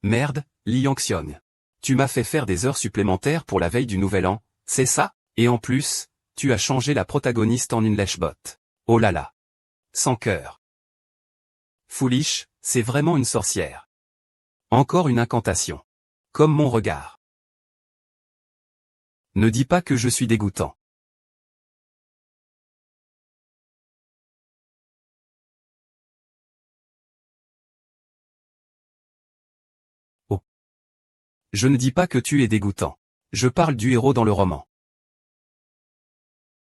Merde, Li Yangxiong. Tu m'as fait faire des heures supplémentaires pour la veille du nouvel an, c'est ça? Et en plus, tu as changé la protagoniste en une lèche-botte. Oh là là. Sans cœur. Foolish, c'est vraiment une sorcière. Encore une incantation. Comme mon regard. Ne dis pas que je suis dégoûtant. Oh. Je ne dis pas que tu es dégoûtant. Je parle du héros dans le roman.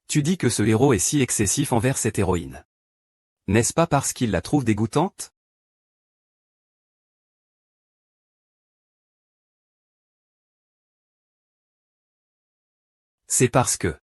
Tu dis que ce héros est si excessif envers cette héroïne. N'est-ce pas parce qu'il la trouve dégoûtante? C'est parce que...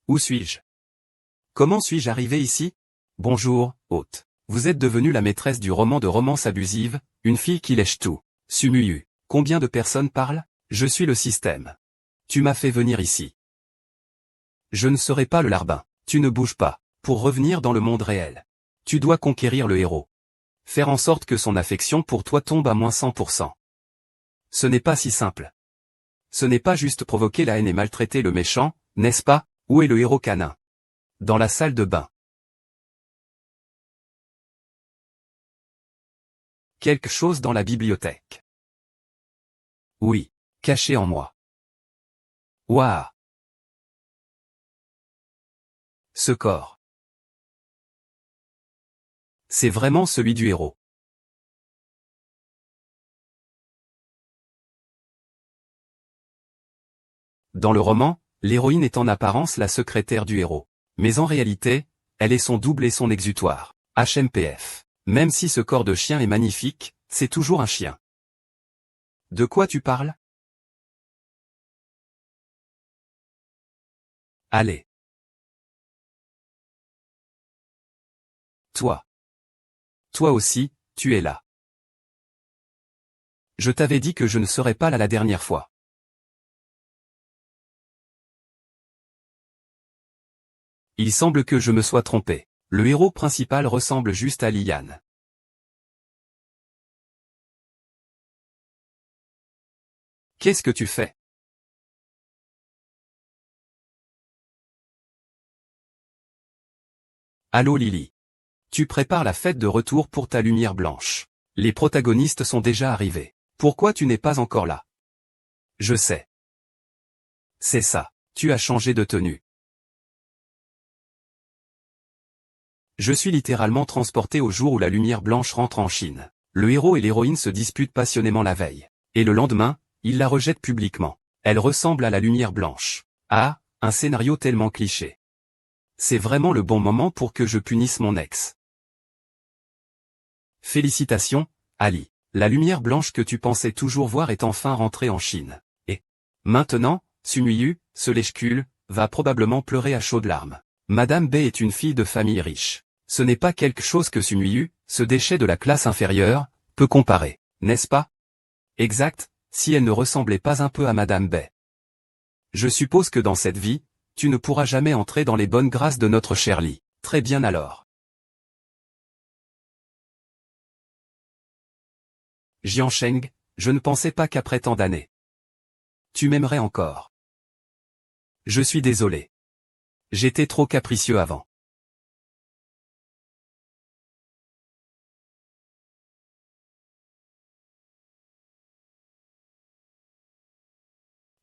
Où suis-je? Comment suis-je arrivé ici? Bonjour, hôte. Vous êtes devenue la maîtresse du roman de romance abusive, une fille qui lèche tout. Sumuyu. Combien de personnes parlent? Je suis le système. Tu m'as fait venir ici. Je ne serai pas le larbin. Tu ne bouges pas. Pour revenir dans le monde réel. Tu dois conquérir le héros. Faire en sorte que son affection pour toi tombe à moins 100%. Ce n'est pas si simple. Ce n'est pas juste provoquer la haine et maltraiter le méchant, n'est-ce pas? Où est le héros canin? Dans la salle de bain. Quelque chose dans la bibliothèque. Oui, caché en moi. Waouh! Ce corps. C'est vraiment celui du héros. Dans le roman, l'héroïne est en apparence la secrétaire du héros. Mais en réalité, elle est son double et son exutoire. HMPF. Même si ce corps de chien est magnifique, c'est toujours un chien. De quoi tu parles? Allez. Toi. Toi aussi, tu es là. Je t'avais dit que je ne serais pas là la dernière fois. Il semble que je me sois trompé. Le héros principal ressemble juste à Liane. Qu'est-ce que tu fais? Allô Lily. Tu prépares la fête de retour pour ta lumière blanche. Les protagonistes sont déjà arrivés. Pourquoi tu n'es pas encore là? Je sais. C'est ça. Tu as changé de tenue. Je suis littéralement transporté au jour où la lumière blanche rentre en Chine. Le héros et l'héroïne se disputent passionnément la veille. Et le lendemain, ils la rejettent publiquement. Elle ressemble à la lumière blanche. Ah, un scénario tellement cliché. C'est vraiment le bon moment pour que je punisse mon ex. Félicitations, Ali. La lumière blanche que tu pensais toujours voir est enfin rentrée en Chine. Et maintenant, Sumuyu, ce lèche-cul, va probablement pleurer à chaudes larmes. Madame B est une fille de famille riche. Ce n'est pas quelque chose que Sumuyu, ce déchet de la classe inférieure, peut comparer, n'est-ce pas? Exact, si elle ne ressemblait pas un peu à Madame B. Je suppose que dans cette vie, tu ne pourras jamais entrer dans les bonnes grâces de notre Shirley. Très bien alors. Jiansheng, je ne pensais pas qu'après tant d'années, tu m'aimerais encore. Je suis désolé. J'étais trop capricieux avant.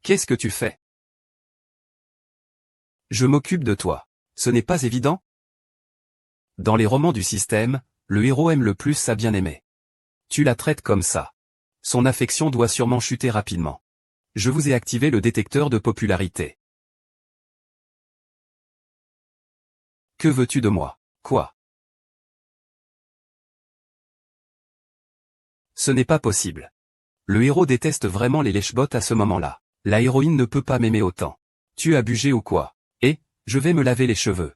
Qu'est-ce que tu fais? Je m'occupe de toi. Ce n'est pas évident? Dans les romans du système, le héros aime le plus sa bien-aimée. Tu la traites comme ça. Son affection doit sûrement chuter rapidement. Je vous ai activé le détecteur de popularité. Que veux-tu de moi? Quoi? Ce n'est pas possible. Le héros déteste vraiment les lèche-bottes à ce moment-là. La héroïne ne peut pas m'aimer autant. Tu as bugé ou quoi? Et, je vais me laver les cheveux.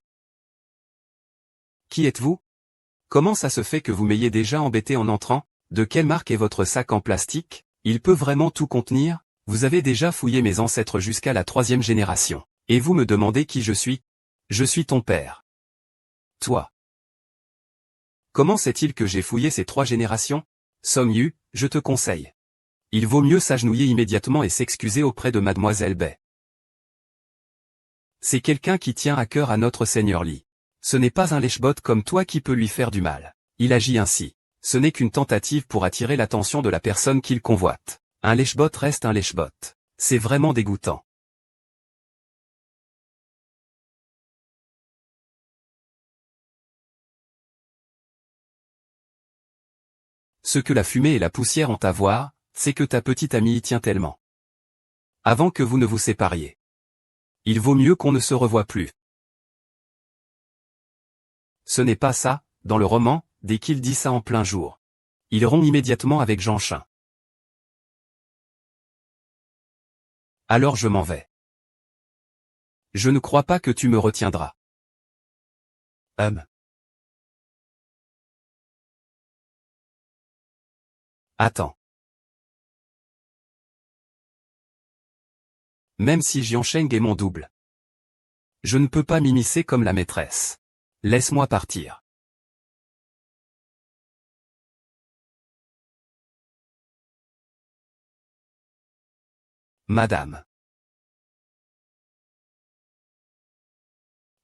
Qui êtes-vous? Comment ça se fait que vous m'ayez déjà embêté en entrant? De quelle marque est votre sac en plastique? Il peut vraiment tout contenir? Vous avez déjà fouillé mes ancêtres jusqu'à la 3e génération. Et vous me demandez qui je suis? Je suis ton père. Toi. Comment sait-il que j'ai fouillé ces 3 générations? Song Yu, je te conseille. Il vaut mieux s'agenouiller immédiatement et s'excuser auprès de Mademoiselle Bai. C'est quelqu'un qui tient à cœur à notre Seigneur Li. Ce n'est pas un lèche-botte comme toi qui peut lui faire du mal. Il agit ainsi. Ce n'est qu'une tentative pour attirer l'attention de la personne qu'il convoite. Un lèche-botte reste un lèche-botte. C'est vraiment dégoûtant. Ce que la fumée et la poussière ont à voir, c'est que ta petite amie y tient tellement. Avant que vous ne vous sépariez. Il vaut mieux qu'on ne se revoie plus. Ce n'est pas ça, dans le roman, dès qu'il dit ça en plein jour. Il rompt immédiatement avec Jean Chin. Alors je m'en vais. Je ne crois pas que tu me retiendras. Attends. Même si Jiansheng est mon double. Je ne peux pas m'immiscer comme la maîtresse. Laisse-moi partir. Madame.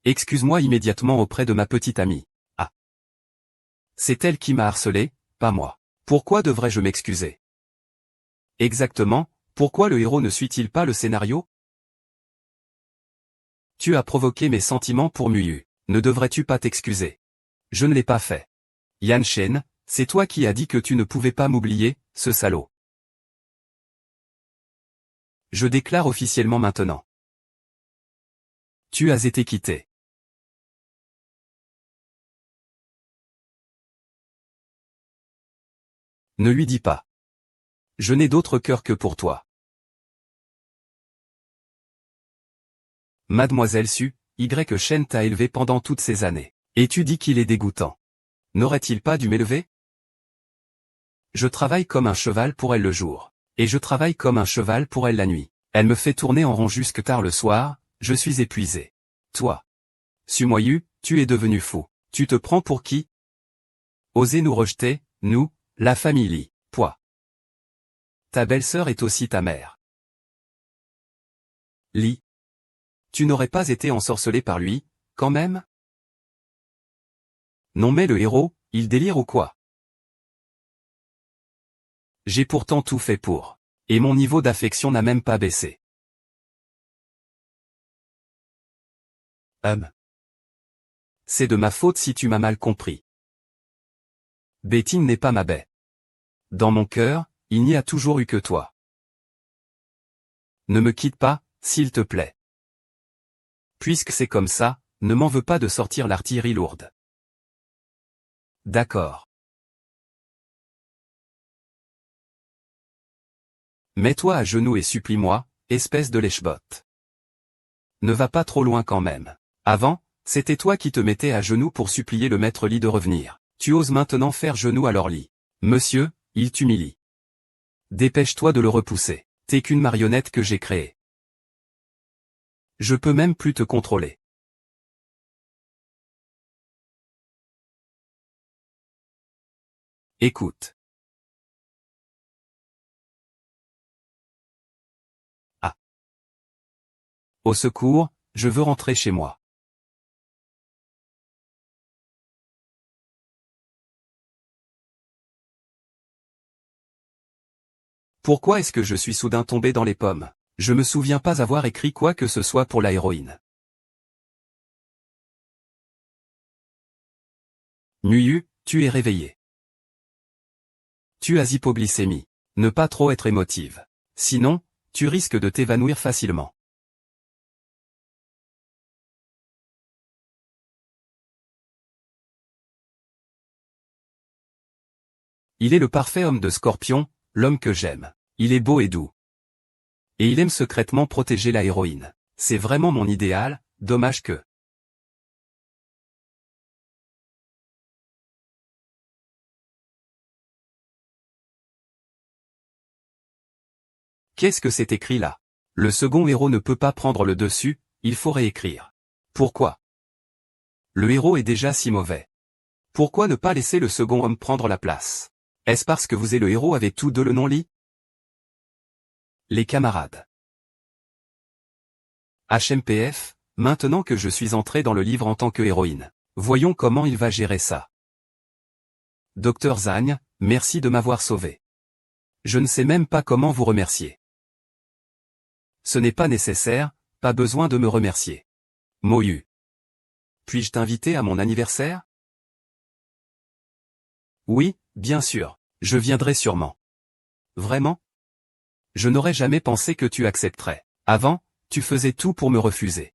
Excuse-moi immédiatement auprès de ma petite amie. Ah. C'est elle qui m'a harcelé, pas moi. Pourquoi devrais-je m'excuser? Exactement, pourquoi le héros ne suit-il pas le scénario? Tu as provoqué mes sentiments pour Muyu. Ne devrais-tu pas t'excuser? Je ne l'ai pas fait. Yan Shen, c'est toi qui as dit que tu ne pouvais pas m'oublier, ce salaud. Je déclare officiellement maintenant. Tu as été quitté. Ne lui dis pas. Je n'ai d'autre cœur que pour toi. Mademoiselle Su, Y Shen t'a élevé pendant toutes ces années. Et tu dis qu'il est dégoûtant. N'aurait-il pas dû m'élever? Je travaille comme un cheval pour elle le jour. Et je travaille comme un cheval pour elle la nuit. Elle me fait tourner en rond jusque tard le soir, je suis épuisé. Toi. Sumoyu, tu es devenu fou. Tu te prends pour qui? Oser nous rejeter, nous, la famille Li. Poids. Ta belle-sœur est aussi ta mère. Li. Tu n'aurais pas été ensorcelé par lui, quand même? Non mais le héros, il délire ou quoi? J'ai pourtant tout fait pour. Et mon niveau d'affection n'a même pas baissé. C'est de ma faute si tu m'as mal compris. Betty n'est pas ma baie. Dans mon cœur, il n'y a toujours eu que toi. Ne me quitte pas, s'il te plaît. Puisque c'est comme ça, ne m'en veux pas de sortir l'artillerie lourde. D'accord. Mets-toi à genoux et supplie-moi, espèce de lèche-botte. Ne va pas trop loin quand même. Avant, c'était toi qui te mettais à genoux pour supplier le maître Li de revenir. Tu oses maintenant faire genou à leur lit. Monsieur, il t'humilie. Dépêche-toi de le repousser. T'es qu'une marionnette que j'ai créée. Je peux même plus te contrôler. Écoute. Ah. Au secours, je veux rentrer chez moi. Pourquoi est-ce que je suis soudain tombé dans les pommes? Je me souviens pas avoir écrit quoi que ce soit pour la héroïne. Muyu, tu es réveillé. Tu as hypoglycémie. Ne pas trop être émotive. Sinon, tu risques de t'évanouir facilement. Il est le parfait homme de Scorpion, l'homme que j'aime. Il est beau et doux. Et il aime secrètement protéger la héroïne. C'est vraiment mon idéal, dommage que... Qu'est-ce que c'est écrit là? Le second héros ne peut pas prendre le dessus, il faut réécrire. Pourquoi? Le héros est déjà si mauvais. Pourquoi ne pas laisser le second homme prendre la place? Est-ce parce que vous et le héros avez tous deux le non-lit? Les camarades. HMPF, maintenant que je suis entré dans le livre en tant que héroïne, voyons comment il va gérer ça. Docteur Zagne, merci de m'avoir sauvé. Je ne sais même pas comment vous remercier. Ce n'est pas nécessaire, pas besoin de me remercier. Moyu. Puis-je t'inviter à mon anniversaire? Oui, bien sûr, je viendrai sûrement. Vraiment? Je n'aurais jamais pensé que tu accepterais. Avant, tu faisais tout pour me refuser.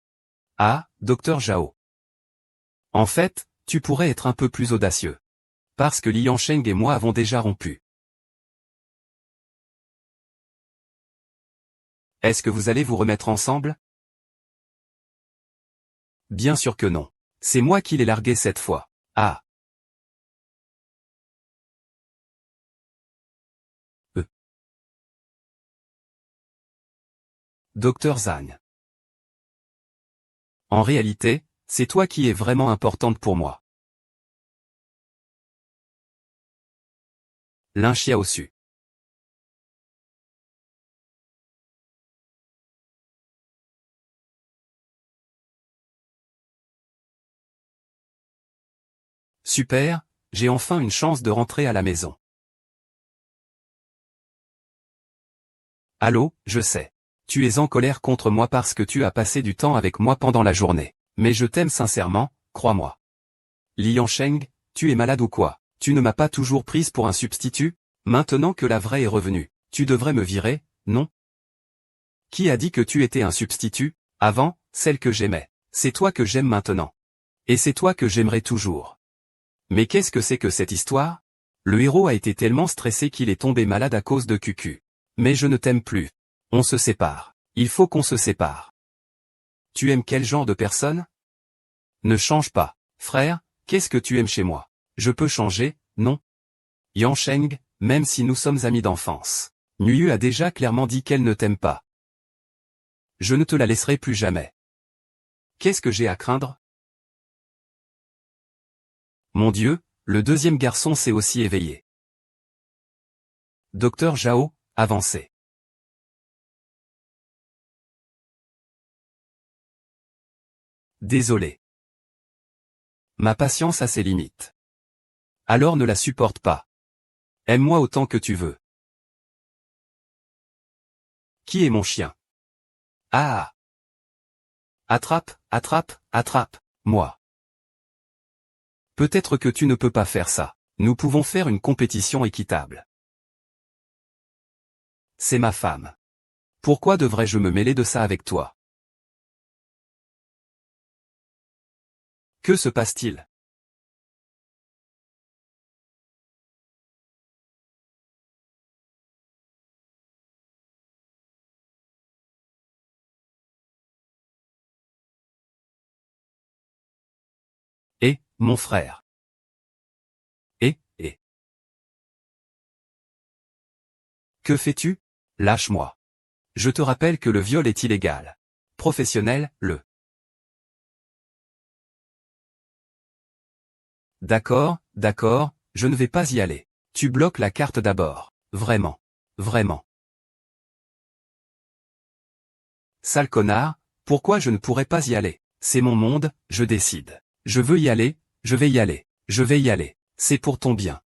Ah, docteur Zhao. En fait, tu pourrais être un peu plus audacieux. Parce que Li Yansheng et moi avons déjà rompu. Est-ce que vous allez vous remettre ensemble? Bien sûr que non. C'est moi qui l'ai largué cette fois. Ah. Docteur Zagne. En réalité, c'est toi qui es vraiment importante pour moi. Lin Xiaosu. Super, j'ai enfin une chance de rentrer à la maison. Allô, je sais. Tu es en colère contre moi parce que tu as passé du temps avec moi pendant la journée. Mais je t'aime sincèrement, crois-moi. Li Yansheng, tu es malade ou quoi? Tu ne m'as pas toujours prise pour un substitut? Maintenant que la vraie est revenue, tu devrais me virer, non? Qui a dit que tu étais un substitut? Avant, celle que j'aimais. C'est toi que j'aime maintenant. Et c'est toi que j'aimerai toujours. Mais qu'est-ce que c'est que cette histoire? Le héros a été tellement stressé qu'il est tombé malade à cause de Cucu. Mais je ne t'aime plus. On se sépare. Il faut qu'on se sépare. Tu aimes quel genre de personne? Ne change pas. Frère, qu'est-ce que tu aimes chez moi? Je peux changer, non? Yansheng, même si nous sommes amis d'enfance. Nuyu a déjà clairement dit qu'elle ne t'aime pas. Je ne te la laisserai plus jamais. Qu'est-ce que j'ai à craindre? Mon Dieu, le deuxième garçon s'est aussi éveillé. Docteur Zhao, avancez. Désolé. Ma patience a ses limites. Alors ne la supporte pas. Aime-moi autant que tu veux. Qui est mon chien? Ah! Attrape, attrape, attrape, moi. Peut-être que tu ne peux pas faire ça. Nous pouvons faire une compétition équitable. C'est ma femme. Pourquoi devrais-je me mêler de ça avec toi? Que se passe-t-il? Et, mon frère. Et. Que fais-tu? Lâche-moi. Je te rappelle que le viol est illégal. Professionnel, le. D'accord, d'accord, je ne vais pas y aller. Tu bloques la carte d'abord. Vraiment. Vraiment. Sale connard, pourquoi je ne pourrais pas y aller? C'est mon monde, je décide. Je veux y aller, je vais y aller. Je vais y aller. C'est pour ton bien.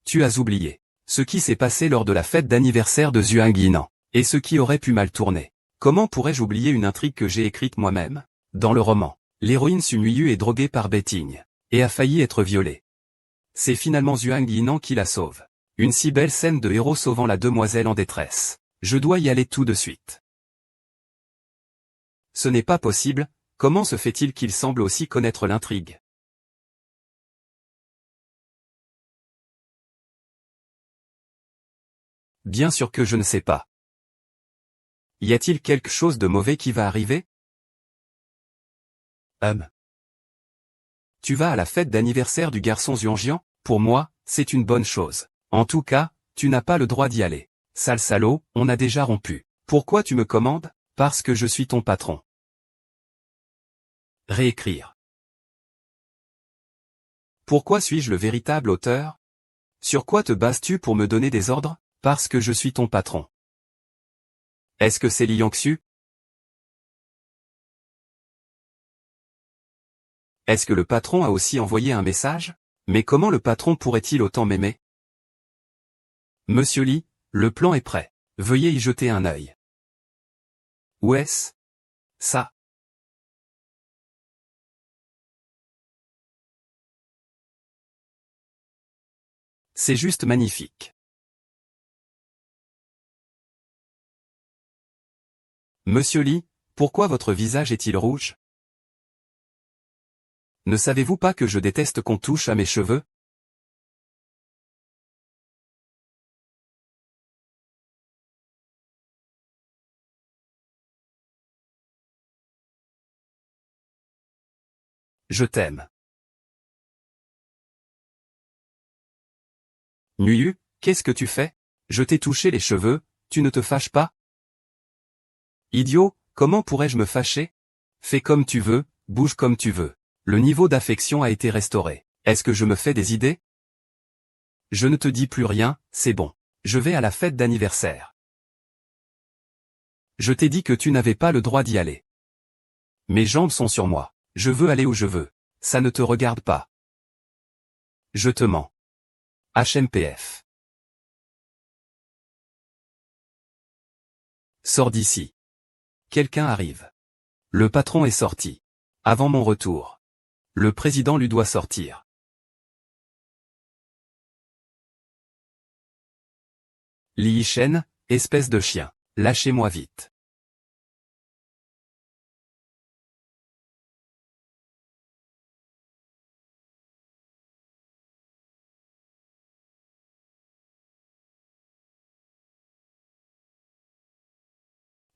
Tu as oublié ce qui s'est passé lors de la fête d'anniversaire de Zhuang Yinan, et ce qui aurait pu mal tourner. Comment pourrais-je oublier une intrigue que j'ai écrite moi-même? Dans le roman, l'héroïne Sunuyu est droguée par Betting, et a failli être violée. C'est finalement Zhuang Yinan qui la sauve. Une si belle scène de héros sauvant la demoiselle en détresse. Je dois y aller tout de suite. Ce n'est pas possible, comment se fait-il qu'il semble aussi connaître l'intrigue? Bien sûr que je ne sais pas. Y a-t-il quelque chose de mauvais qui va arriver? Tu vas à la fête d'anniversaire du garçon Xuanjian? Pour moi, c'est une bonne chose. En tout cas, tu n'as pas le droit d'y aller. Sale salaud, on a déjà rompu. Pourquoi tu me commandes? Parce que je suis ton patron. Réécrire. Pourquoi suis-je le véritable auteur? Sur quoi te bases-tu pour me donner des ordres? Parce que je suis ton patron. Est-ce que c'est Li Yangxu? Est-ce que le patron a aussi envoyé un message? Mais comment le patron pourrait-il autant m'aimer? Monsieur Li, le plan est prêt. Veuillez y jeter un œil. Où est-ce? Ça. C'est juste magnifique. Monsieur Li, pourquoi votre visage est-il rouge? Ne savez-vous pas que je déteste qu'on touche à mes cheveux? Je t'aime. Nuyu, qu'est-ce que tu fais? Je t'ai touché les cheveux, tu ne te fâches pas? Idiot, comment pourrais-je me fâcher? Fais comme tu veux, bouge comme tu veux. Le niveau d'affection a été restauré. Est-ce que je me fais des idées? Je ne te dis plus rien, c'est bon. Je vais à la fête d'anniversaire. Je t'ai dit que tu n'avais pas le droit d'y aller. Mes jambes sont sur moi. Je veux aller où je veux. Ça ne te regarde pas. Je te mens. HMPF. Sors d'ici. Quelqu'un arrive. Le patron est sorti. Avant mon retour. Le président lui doit sortir. Li Yishen, espèce de chien, lâchez-moi vite.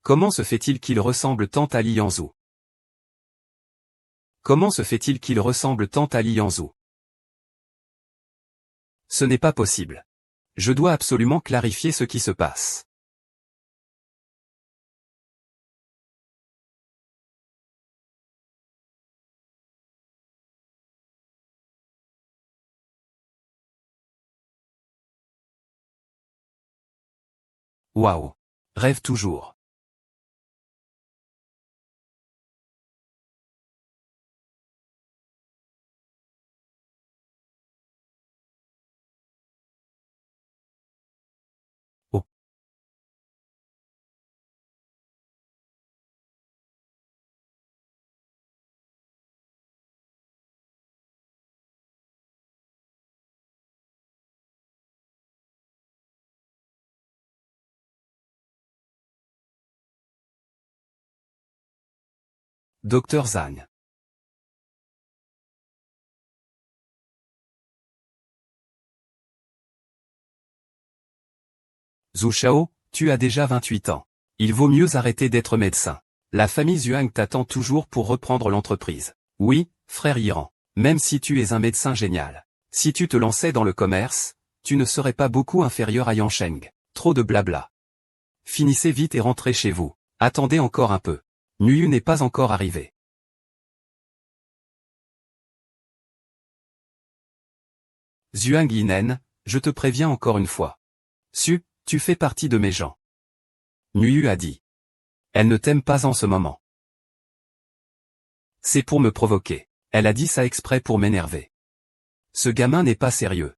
Comment se fait-il qu'il ressemble tant à Li Yanzhu? Comment se fait-il qu'il ressemble tant à Li Yanzhu? Ce n'est pas possible. Je dois absolument clarifier ce qui se passe. Waouh. Rêve toujours. Oh. Docteur Zhang. Zhu Shao, tu as déjà 28 ans. Il vaut mieux arrêter d'être médecin. La famille Zhuang t'attend toujours pour reprendre l'entreprise. Oui, frère Yiran. Même si tu es un médecin génial. Si tu te lançais dans le commerce, tu ne serais pas beaucoup inférieur à Yansheng. Trop de blabla. Finissez vite et rentrez chez vous. Attendez encore un peu. Nuyu n'est pas encore arrivé. Zhuang Yinen, je te préviens encore une fois. Tu fais partie de mes gens. Nuyu a dit. Elle ne t'aime pas en ce moment. C'est pour me provoquer. Elle a dit ça exprès pour m'énerver. Ce gamin n'est pas sérieux.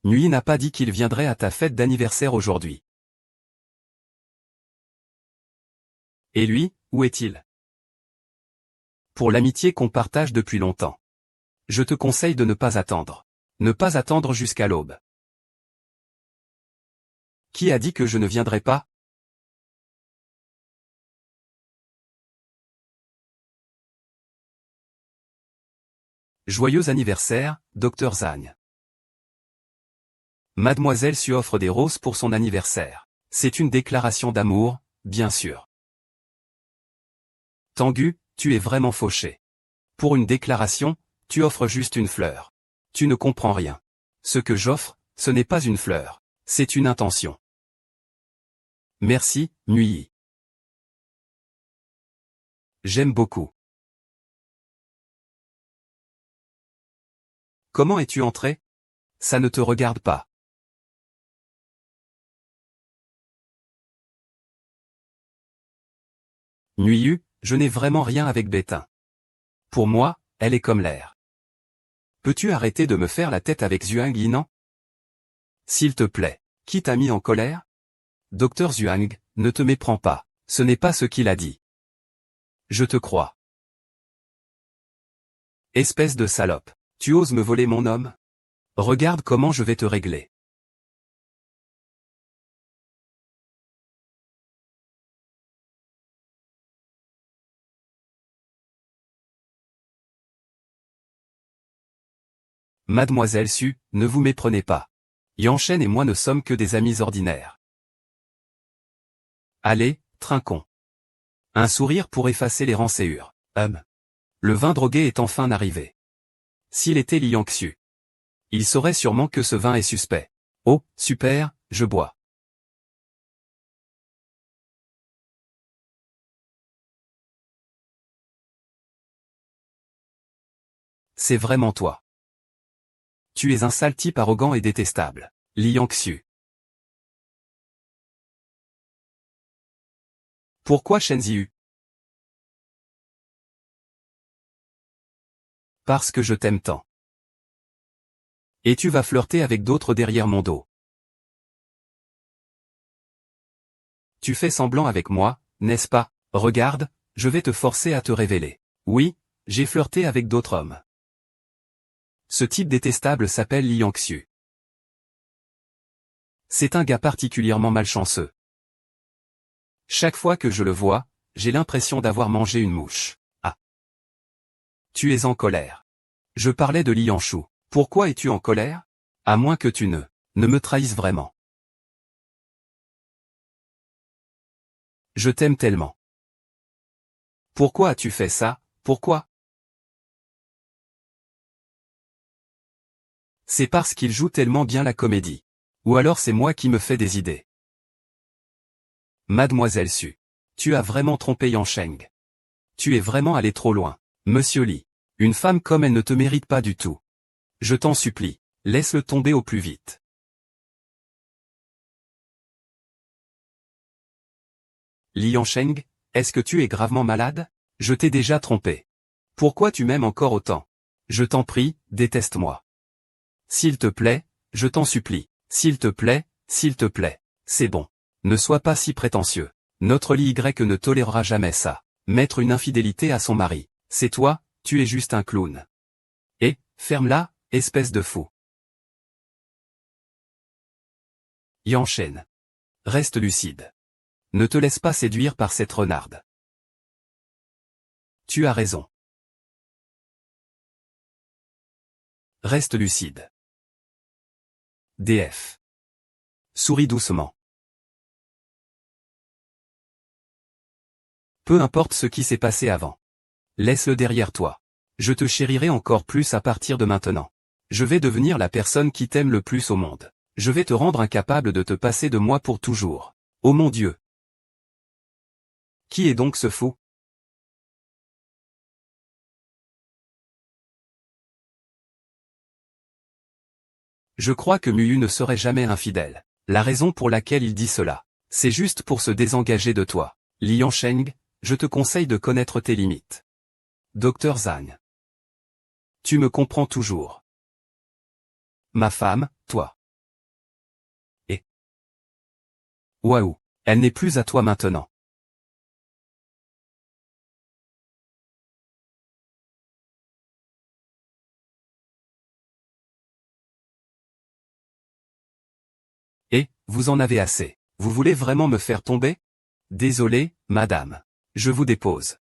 Nuyu n'a pas dit qu'il viendrait à ta fête d'anniversaire aujourd'hui. Et lui, où est-il? Pour l'amitié qu'on partage depuis longtemps. Je te conseille de ne pas attendre. Ne pas attendre jusqu'à l'aube. Qui a dit que je ne viendrai pas? Joyeux anniversaire, Dr Zhang. Mademoiselle Su offre des roses pour son anniversaire. C'est une déclaration d'amour, bien sûr. Tengu, tu es vraiment fauché. Pour une déclaration, tu offres juste une fleur. Tu ne comprends rien. Ce que j'offre, ce n'est pas une fleur. C'est une intention. Merci, Nui. J'aime beaucoup. Comment es-tu entré? Ça ne te regarde pas. Nuiyu, je n'ai vraiment rien avec Bétain. Pour moi, elle est comme l'air. Peux-tu arrêter de me faire la tête avec Zhuang Yinan? S'il te plaît. Qui t'a mis en colère? Docteur Zhuang, ne te méprends pas. Ce n'est pas ce qu'il a dit. Je te crois. Espèce de salope. Tu oses me voler mon homme? Regarde comment je vais te régler. Mademoiselle Su, ne vous méprenez pas. Yanshen et moi ne sommes que des amis ordinaires. Allez, trinquons. Un sourire pour effacer les rançéures. Le vin drogué est enfin arrivé. S'il était Liangxu, il saurait sûrement que ce vin est suspect. Oh, super, je bois. C'est vraiment toi. Tu es un sale type arrogant et détestable. Liangxu. Pourquoi Shen Ziyu? Parce que je t'aime tant. Et tu vas flirter avec d'autres derrière mon dos. Tu fais semblant avec moi, n'est-ce pas? Regarde, je vais te forcer à te révéler. Oui, j'ai flirté avec d'autres hommes. Ce type détestable s'appelle Liangxu. C'est un gars particulièrement malchanceux. Chaque fois que je le vois, j'ai l'impression d'avoir mangé une mouche. Ah. Tu es en colère. Je parlais de Lianshu. Pourquoi es-tu en colère? À moins que tu ne me trahisses vraiment. Je t'aime tellement. Pourquoi as-tu fait ça? Pourquoi? C'est parce qu'il joue tellement bien la comédie. Ou alors c'est moi qui me fais des idées. Mademoiselle Su. Tu as vraiment trompé Yansheng. Tu es vraiment allé trop loin. Monsieur Li. Une femme comme elle ne te mérite pas du tout. Je t'en supplie, laisse-le tomber au plus vite. Li Yansheng, est-ce que tu es gravement malade? Je t'ai déjà trompé. Pourquoi tu m'aimes encore autant? Je t'en prie, déteste-moi. S'il te plaît, je t'en supplie. S'il te plaît, s'il te plaît. C'est bon. Ne sois pas si prétentieux. Notre Li Y ne tolérera jamais ça. Mettre une infidélité à son mari. C'est toi, tu es juste un clown. Et, ferme-la, espèce de fou. Yanchen. Reste lucide. Ne te laisse pas séduire par cette renarde. Tu as raison. Reste lucide. DF. Souris doucement. Peu importe ce qui s'est passé avant. Laisse-le derrière toi. Je te chérirai encore plus à partir de maintenant. Je vais devenir la personne qui t'aime le plus au monde. Je vais te rendre incapable de te passer de moi pour toujours. Oh mon Dieu! Qui est donc ce fou? Je crois que Muyu ne serait jamais infidèle. La raison pour laquelle il dit cela, c'est juste pour se désengager de toi. Li Yansheng, je te conseille de connaître tes limites. Docteur Zhang. Tu me comprends toujours. Ma femme, toi. Et. Waouh, elle n'est plus à toi maintenant. Et, Vous en avez assez. Vous voulez vraiment me faire tomber? Désolé, madame. Je vous dépose.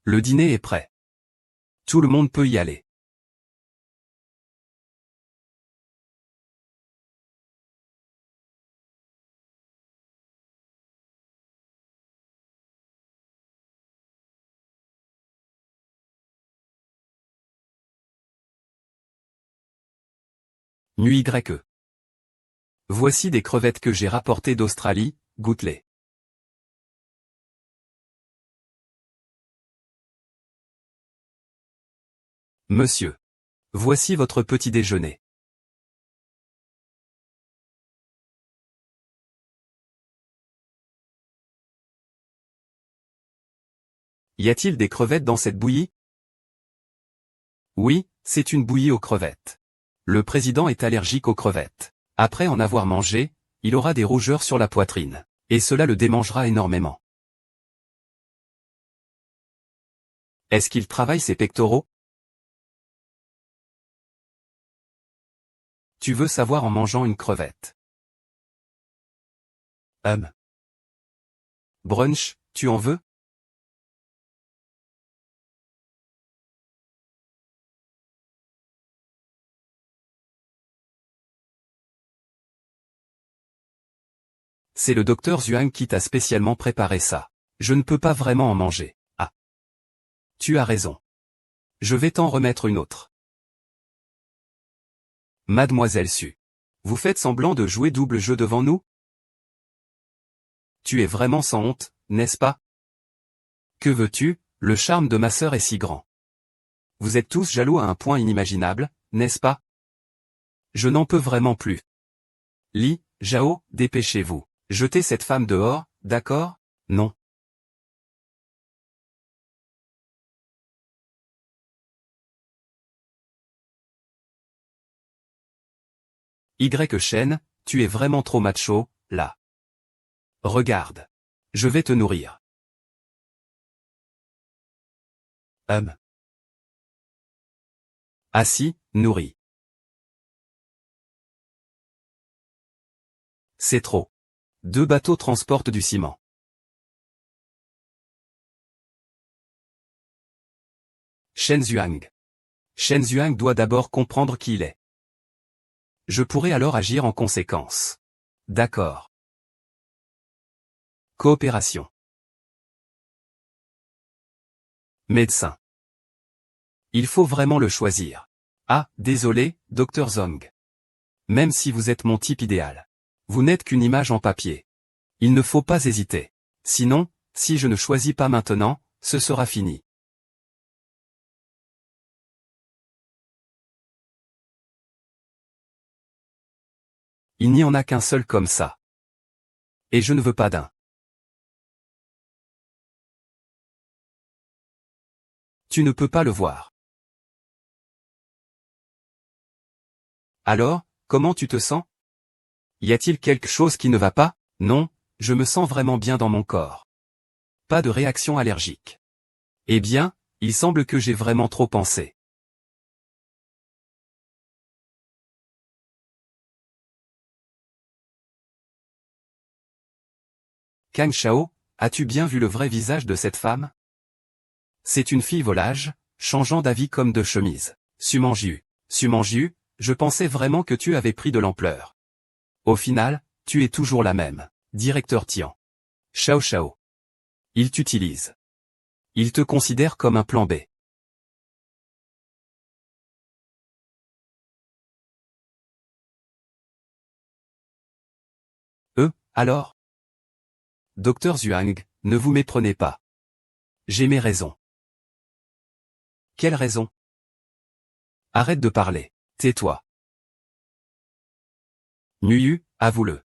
Le dîner est prêt. Tout le monde peut y aller. Nuit Y. Voici des crevettes que j'ai rapportées d'Australie, goûte-les. Monsieur. Voici votre petit déjeuner. Y a-t-il des crevettes dans cette bouillie? Oui, c'est une bouillie aux crevettes. Le président est allergique aux crevettes. Après en avoir mangé, il aura des rougeurs sur la poitrine. Et cela le démangera énormément. Est-ce qu'il travaille ses pectoraux? Tu veux savoir en mangeant une crevette. Brunch, tu en veux? C'est le docteur Zhuang qui t'a spécialement préparé ça. Je ne peux pas vraiment en manger. Ah. Tu as raison. Je vais t'en remettre une autre. Mademoiselle Su. Vous faites semblant de jouer double jeu devant nous? Tu es vraiment sans honte, n'est-ce pas? Que veux-tu, le charme de ma sœur est si grand. Vous êtes tous jaloux à un point inimaginable, n'est-ce pas? Je n'en peux vraiment plus. Li, Zhao, dépêchez-vous. Jetez cette femme dehors, d'accord? Non. Y Shen, tu es vraiment trop macho, là. Regarde. Je vais te nourrir. Ah si, nourris. C'est trop. 2 bateaux transportent du ciment. Shen Zhuang. Shen Zhuang doit d'abord comprendre qui il est. Je pourrai alors agir en conséquence. D'accord. Coopération. Médecin. Il faut vraiment le choisir. Ah, désolé, Dr Zong. Même si vous êtes mon type idéal. Vous n'êtes qu'une image en papier. Il ne faut pas hésiter. Sinon, si je ne choisis pas maintenant, ce sera fini. Il n'y en a qu'un seul comme ça. Et je ne veux pas d'un. Tu ne peux pas le voir. Alors, comment tu te sens? Y a-t-il quelque chose qui ne va pas? Non, je me sens vraiment bien dans mon corps. Pas de réaction allergique. Eh bien, il semble que j'ai vraiment trop pensé. Kang Shao, as-tu bien vu le vrai visage de cette femme? C'est une fille volage, changeant d'avis comme de chemise. Sumanjiu, je pensais vraiment que tu avais pris de l'ampleur. Au final, tu es toujours la même. Directeur Tian. Shao Shao. Il t'utilise. Il te considère comme un plan B. Alors? Docteur Zhuang, ne vous méprenez pas. J'ai mes raisons. Quelle raison? Arrête de parler. Tais-toi. Nuyu, avoue-le.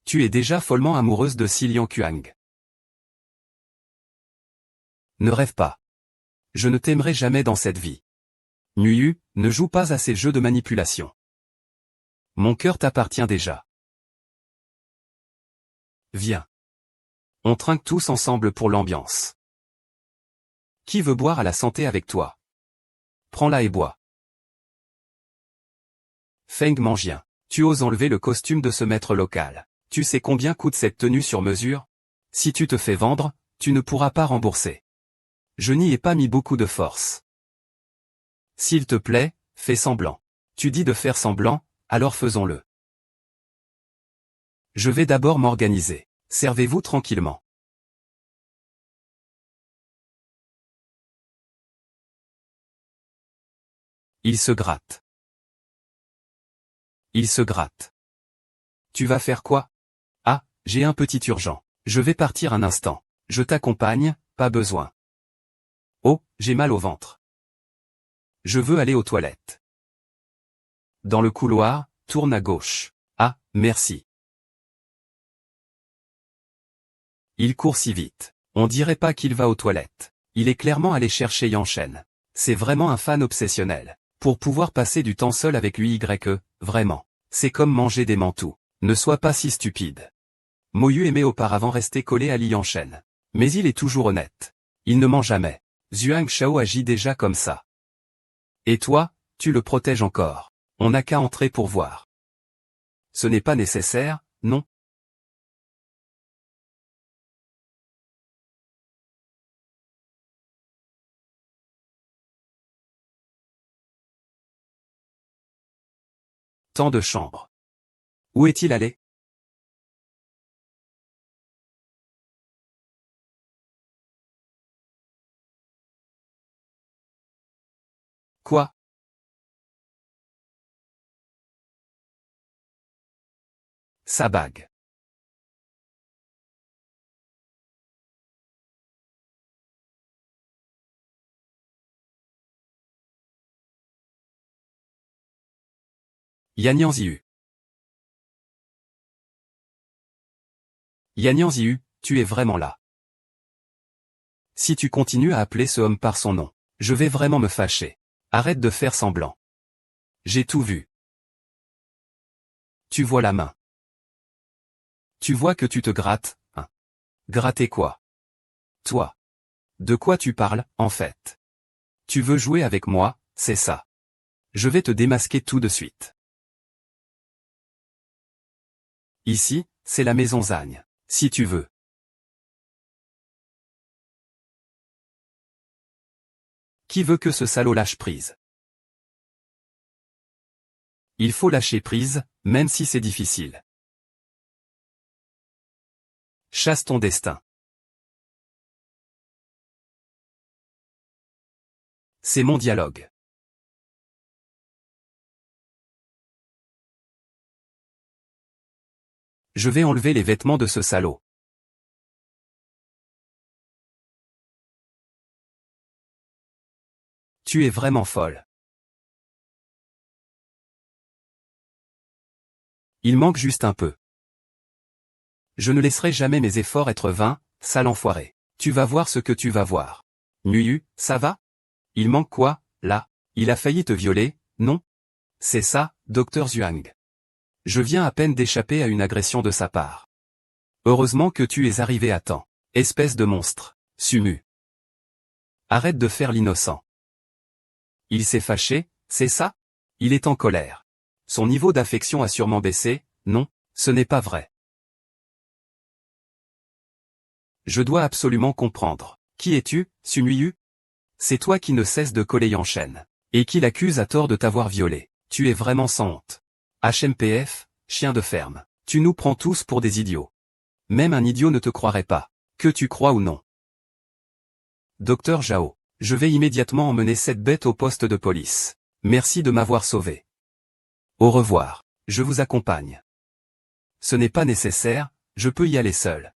Tu es déjà follement amoureuse de Si Lianquang. Ne rêve pas. Je ne t'aimerai jamais dans cette vie. Nuyu, ne joue pas à ces jeux de manipulation. Mon cœur t'appartient déjà. Viens. On trinque tous ensemble pour l'ambiance. Qui veut boire à la santé avec toi? Prends-la et bois. Feng Mangien. Tu oses enlever le costume de ce maître local. Tu sais combien coûte cette tenue sur mesure? Si tu te fais vendre, tu ne pourras pas rembourser. Je n'y ai pas mis beaucoup de force. S'il te plaît, fais semblant. Tu dis de faire semblant, alors faisons-le. Je vais d'abord m'organiser. Servez-vous tranquillement. Il se gratte. Il se gratte. Tu vas faire quoi? Ah, j'ai un petit urgent. Je vais partir un instant. Je t'accompagne, pas besoin. Oh, j'ai mal au ventre. Je veux aller aux toilettes. Dans le couloir, tourne à gauche. Ah, merci. Il court si vite. On dirait pas qu'il va aux toilettes. Il est clairement allé chercher Yanchen. C'est vraiment un fan obsessionnel. Pour pouvoir passer du temps seul avec lui vraiment. C'est comme manger des mantous. Ne sois pas si stupide. Moyu aimait auparavant rester collé à Li Yanchen. Mais il est toujours honnête. Il ne ment jamais. Zhuang Shao agit déjà comme ça. Et toi, tu le protèges encore. On n'a qu'à entrer pour voir. Ce n'est pas nécessaire, non? Tant de chambres. Où est-il allé? Quoi? Sa bague. Yannian Ziyu. Yannian Ziyu, tu es vraiment là. Si tu continues à appeler ce homme par son nom, je vais vraiment me fâcher. Arrête de faire semblant. J'ai tout vu. Tu vois la main. Tu vois que tu te grattes, hein? Gratter quoi? Toi. De quoi tu parles, en fait? Tu veux jouer avec moi, c'est ça. Je vais te démasquer tout de suite. Ici, c'est la maison Zagne. Si tu veux. Qui veut que ce salaud lâche prise? Il faut lâcher prise, même si c'est difficile. Chasse ton destin. C'est mon dialogue. Je vais enlever les vêtements de ce salaud. Tu es vraiment folle. Il manque juste un peu. Je ne laisserai jamais mes efforts être vains, sale enfoiré. Tu vas voir ce que tu vas voir. Nuyu, ça va? Il manque quoi, là? Il a failli te violer, non? C'est ça, docteur Zhuang. Je viens à peine d'échapper à une agression de sa part. Heureusement que tu es arrivé à temps. Espèce de monstre. Sumu. Arrête de faire l'innocent. Il s'est fâché, c'est ça? Il est en colère. Son niveau d'affection a sûrement baissé, non? Ce n'est pas vrai. Je dois absolument comprendre. Qui es-tu, Sunuyu? C'est toi qui ne cesses de coller Yanchen. Et qui l'accuse à tort de t'avoir violé. Tu es vraiment sans honte. HMPF, chien de ferme. Tu nous prends tous pour des idiots. Même un idiot ne te croirait pas. Que tu crois ou non. Docteur Zhao, je vais immédiatement emmener cette bête au poste de police. Merci de m'avoir sauvé. Au revoir. Je vous accompagne. Ce n'est pas nécessaire, je peux y aller seul.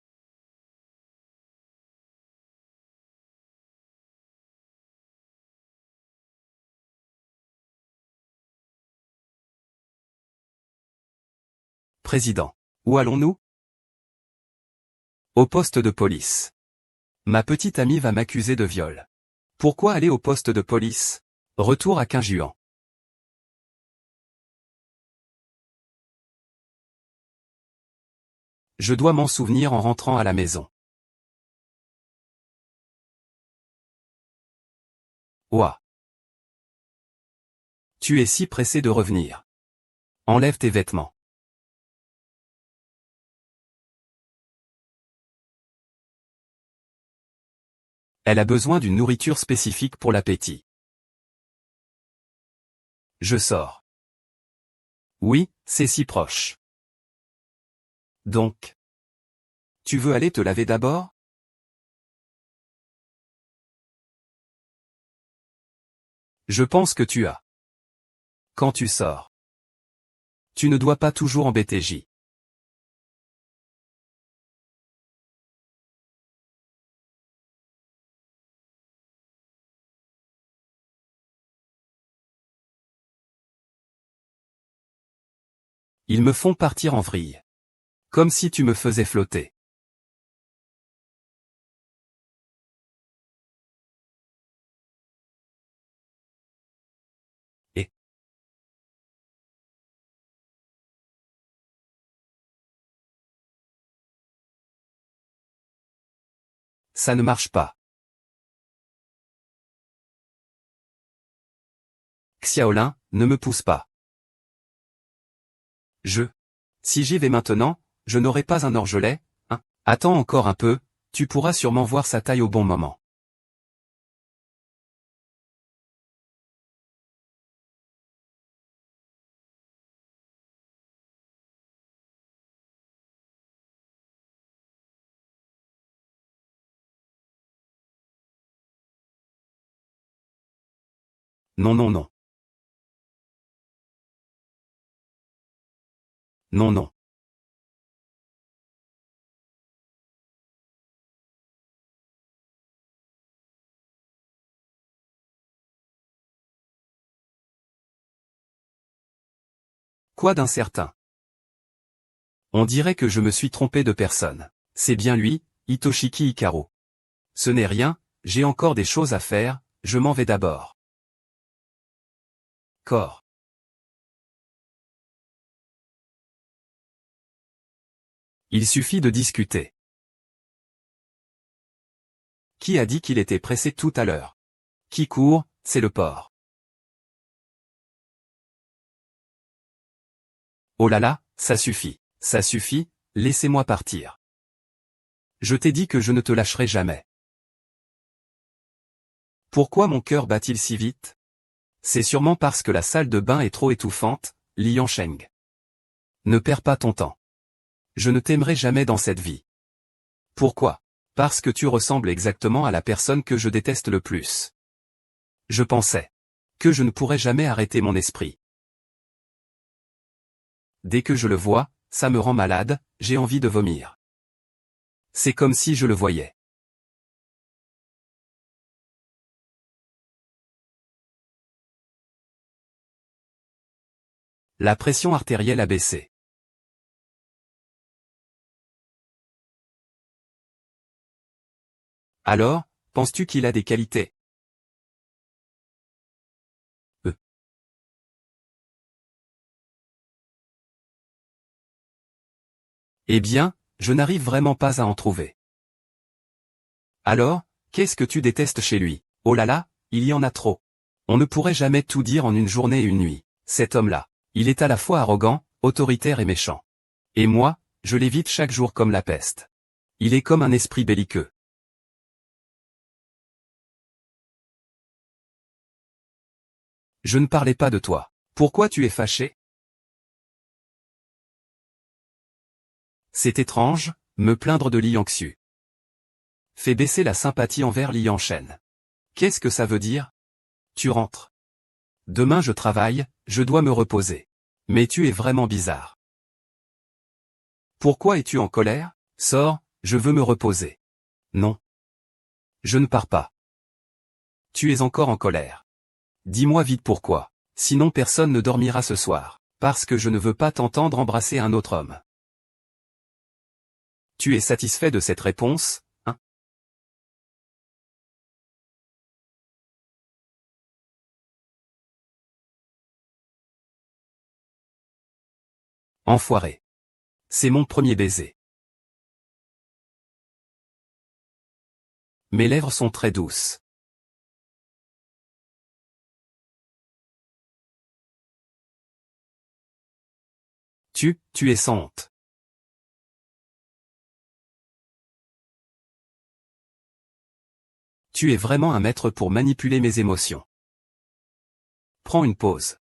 Président. Où allons-nous? Au poste de police. Ma petite amie va m'accuser de viol. Pourquoi aller au poste de police? Retour à Qingjuan. Je dois m'en souvenir en rentrant à la maison. Ouah. Tu es si pressé de revenir. Enlève tes vêtements. Elle a besoin d'une nourriture spécifique pour l'appétit. Je sors. Oui, c'est si proche. Donc. Tu veux aller te laver d'abord? Je pense que tu as. Quand tu sors. Tu ne dois pas toujours embêter J. Ils me font partir en vrille. Comme si tu me faisais flotter. Et. Ça ne marche pas. Xiaolin, ne me pousse pas. Si j'y vais maintenant, je n'aurai pas un orgelet, hein? Attends encore un peu, tu pourras sûrement voir sa taille au bon moment. Non non non. Non non. Quoi d'incertain? On dirait que je me suis trompé de personne. C'est bien lui, Hitoshiki Hikaru. Ce n'est rien, j'ai encore des choses à faire, je m'en vais d'abord. Corps. Il suffit de discuter. Qui a dit qu'il était pressé tout à l'heure? Qui court, c'est le porc. Oh là là, ça suffit, laissez-moi partir. Je t'ai dit que je ne te lâcherai jamais. Pourquoi mon cœur bat-il si vite? C'est sûrement parce que la salle de bain est trop étouffante, Lian Sheng. Ne perds pas ton temps. Je ne t'aimerai jamais dans cette vie. Pourquoi? Parce que tu ressembles exactement à la personne que je déteste le plus. Je pensais que je ne pourrais jamais arrêter mon esprit. Dès que je le vois, ça me rend malade, j'ai envie de vomir. C'est comme si je le voyais. La pression artérielle a baissé. Alors, penses-tu qu'il a des qualités? Euh. Eh bien, je n'arrive vraiment pas à en trouver. Alors, qu'est-ce que tu détestes chez lui? Oh là là, il y en a trop. On ne pourrait jamais tout dire en une journée et une nuit. Cet homme-là, il est à la fois arrogant, autoritaire et méchant. Et moi, je l'évite chaque jour comme la peste. Il est comme un esprit belliqueux. Je ne parlais pas de toi. Pourquoi tu es fâché? C'est étrange, me plaindre de Li Yangxu. Fais baisser la sympathie envers Li Yangshen. Qu'est-ce que ça veut dire? Tu rentres. Demain je travaille, je dois me reposer. Mais tu es vraiment bizarre. Pourquoi es-tu en colère? Sors, je veux me reposer. Non. Je ne pars pas. Tu es encore en colère. Dis-moi vite pourquoi. Sinon personne ne dormira ce soir. Parce que je ne veux pas t'entendre embrasser un autre homme. Tu es satisfait de cette réponse, hein? Enfoiré. C'est mon premier baiser. Mes lèvres sont très douces. Tu es sans honte. Tu es vraiment un maître pour manipuler mes émotions. Prends une pause.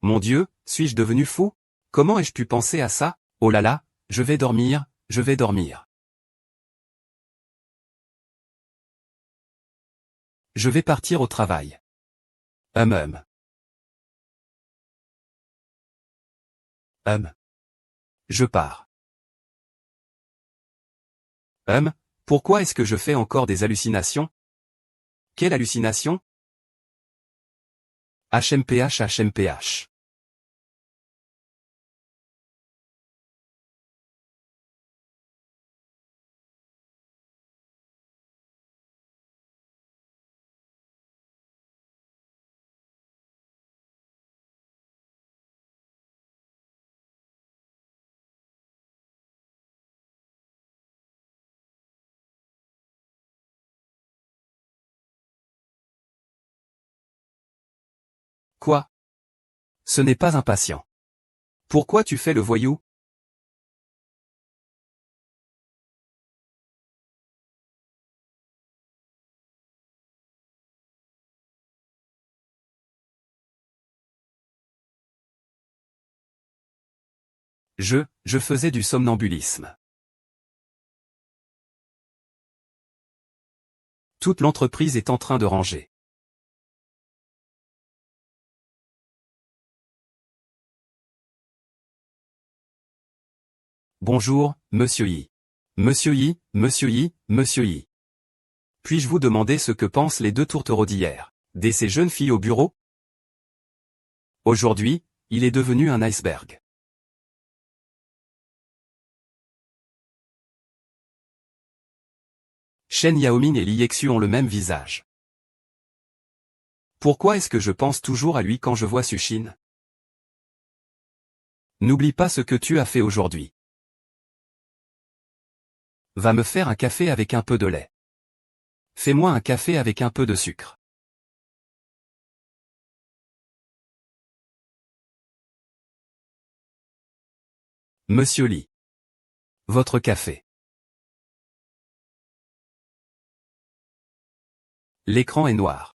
Mon Dieu, suis-je devenu fou? Comment ai-je pu penser à ça? Oh là là, je vais dormir, je vais dormir. Je vais partir au travail. Hum. Hum. Je pars. Pourquoi est-ce que je fais encore des hallucinations? Quelle hallucination? HMPH. Quoi? Ce n'est pas impatient. Pourquoi tu fais le voyou? Je faisais du somnambulisme. Toute l'entreprise est en train de ranger. Bonjour, monsieur Yi. Monsieur Yi. Puis-je vous demander ce que pensent les deux tourtereaux d'hier, de ces jeunes filles au bureau? Aujourd'hui, il est devenu un iceberg. Shen Yaoming et Li Yexu ont le même visage. Pourquoi est-ce que je pense toujours à lui quand je vois Suchin? N'oublie pas ce que tu as fait aujourd'hui. Va me faire un café avec un peu de lait. Fais-moi un café avec un peu de sucre. Monsieur Li. Votre café. L'écran est noir.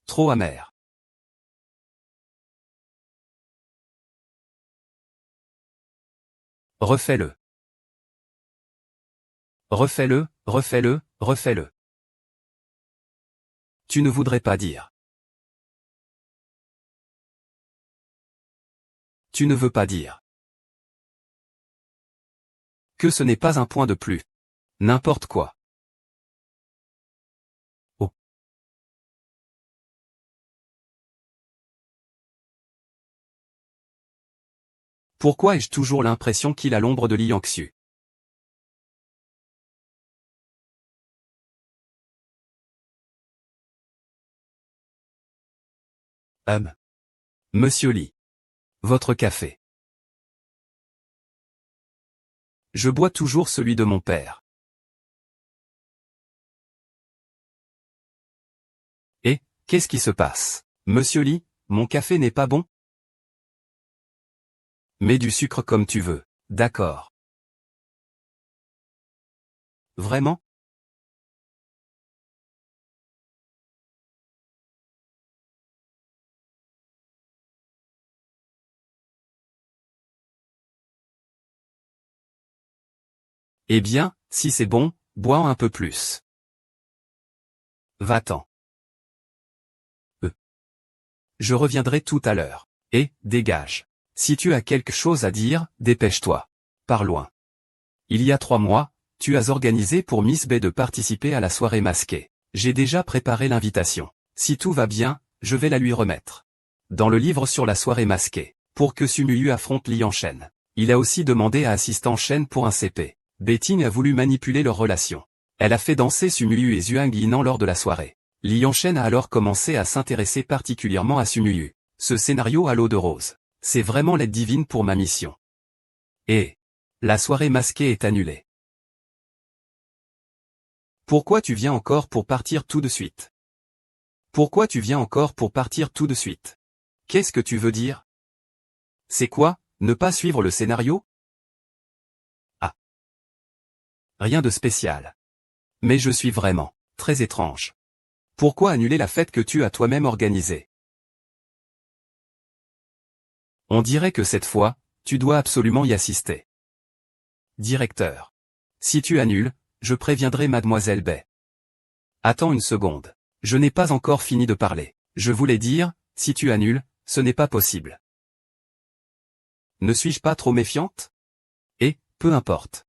Trop amer. Refais-le. Refais-le. Tu ne voudrais pas dire. Tu ne veux pas dire. Que ce n'est pas un point de plus. N'importe quoi. Oh. Pourquoi ai-je toujours l'impression qu'il a l'ombre de Li Yangxu? Monsieur Li. Votre café. Je bois toujours celui de mon père. Et, qu'est-ce qui se passe? Monsieur Li, mon café n'est pas bon? Mets du sucre comme tu veux. D'accord. Vraiment? Eh bien, si c'est bon, bois un peu plus. Va-t'en. Je reviendrai tout à l'heure. Et, dégage. Si tu as quelque chose à dire, dépêche-toi. Pars loin. Il y a 3 mois, tu as organisé pour Miss B de participer à la soirée masquée. J'ai déjà préparé l'invitation. Si tout va bien, je vais la lui remettre. Dans le livre sur la soirée masquée, pour que Sumuyu affronte Li Yanchen, il a aussi demandé à Assistant Shen pour un CP. Betting a voulu manipuler leur relation. Elle a fait danser Sumuyu et Zhuang Yinan lors de la soirée. Li Yanchen a alors commencé à s'intéresser particulièrement à Sumuyu. Ce scénario à l'eau de rose. C'est vraiment l'aide divine pour ma mission. Et la soirée masquée est annulée. Pourquoi tu viens encore pour partir tout de suite? Pourquoi tu viens encore pour partir tout de suite? Qu'est-ce que tu veux dire? C'est quoi, ne pas suivre le scénario? Ah. Rien de spécial. Mais je suis vraiment très étrange. Pourquoi annuler la fête que tu as toi-même organisée? On dirait que cette fois, tu dois absolument y assister. Directeur. Si tu annules, je préviendrai Mademoiselle Bay. Attends une seconde. Je n'ai pas encore fini de parler. Je voulais dire, si tu annules, ce n'est pas possible. Ne suis-je pas trop méfiante? Et, peu importe.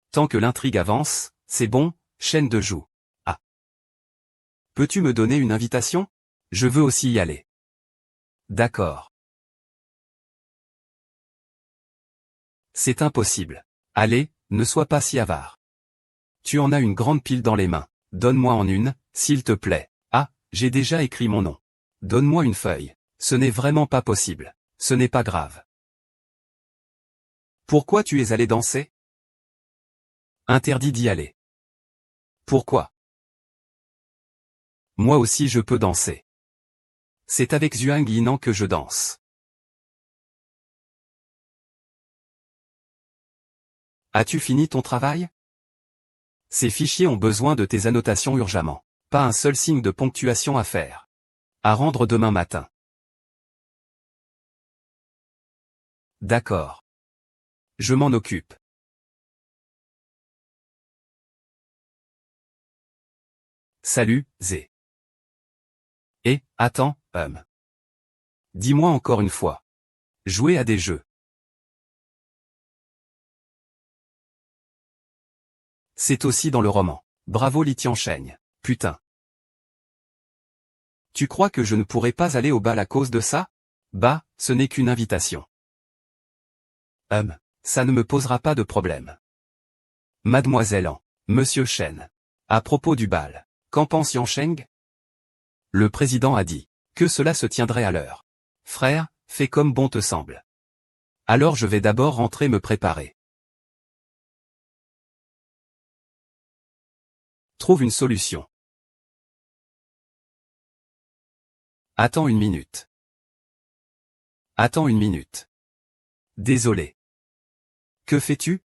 Tant que l'intrigue avance, c'est bon, chaîne de joue. Ah. Peux-tu me donner une invitation? Je veux aussi y aller. D'accord. C'est impossible. Allez, ne sois pas si avare. Tu en as une grande pile dans les mains. Donne-moi en une, s'il te plaît. Ah, j'ai déjà écrit mon nom. Donne-moi une feuille. Ce n'est vraiment pas possible. Ce n'est pas grave. Pourquoi tu es allé danser? Interdit d'y aller. Pourquoi? Moi aussi je peux danser. C'est avec Zhuang Yinan que je danse. As-tu fini ton travail? Ces fichiers ont besoin de tes annotations urgemment. Pas un seul signe de ponctuation à faire. À rendre demain matin. D'accord. Je m'en occupe. Salut, Zé. Et, attends, dis-moi encore une fois. Jouer à des jeux. C'est aussi dans le roman. Bravo Li Tiancheng. Putain. Tu crois que je ne pourrais pas aller au bal à cause de ça? Bah, ce n'est qu'une invitation. Ça ne me posera pas de problème. Mademoiselle An, Monsieur Shen. À propos du bal, qu'en pense Yancheng? Le président a dit que cela se tiendrait à l'heure. Frère, fais comme bon te semble. Alors je vais d'abord rentrer me préparer. Trouve une solution. Attends une minute. Attends une minute. Désolé. Que fais-tu?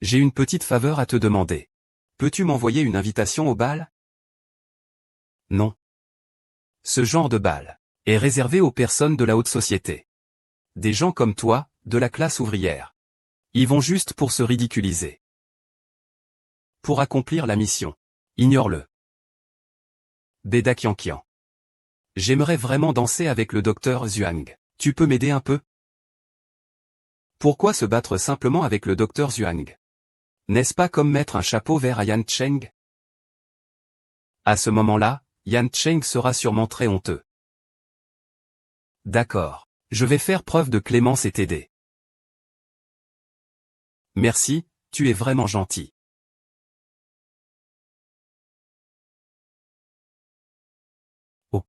J'ai une petite faveur à te demander. Peux-tu m'envoyer une invitation au bal? Non. Ce genre de bal est réservé aux personnes de la haute société. Des gens comme toi, de la classe ouvrière. Ils vont juste pour se ridiculiser. Pour accomplir la mission. Ignore-le. Beda Qianqian. J'aimerais vraiment danser avec le docteur Zhuang. Tu peux m'aider un peu? Pourquoi se battre simplement avec le docteur Zhuang? N'est-ce pas comme mettre un chapeau vert à Yan Cheng? À ce moment-là, Yan Cheng sera sûrement très honteux. D'accord. Je vais faire preuve de clémence et t'aider. Merci, tu es vraiment gentil. Oh.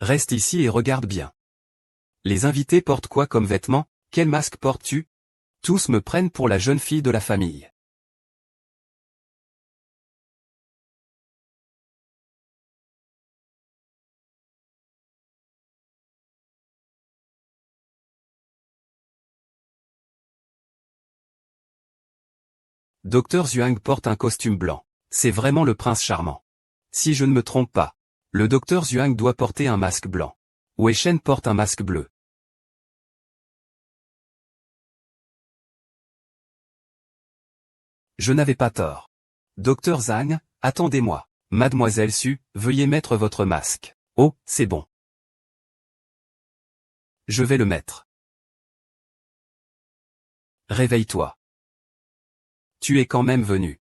Reste ici et regarde bien. Les invités portent quoi comme vêtements? Quel masque portes-tu? Tous me prennent pour la jeune fille de la famille. Docteur Zhuang porte un costume blanc. C'est vraiment le prince charmant. Si je ne me trompe pas, le docteur Zhuang doit porter un masque blanc. Wei Shen porte un masque bleu. Je n'avais pas tort. Docteur Zhang, attendez-moi. Mademoiselle Su, veuillez mettre votre masque. Oh, c'est bon. Je vais le mettre. Réveille-toi. Tu es quand même venu.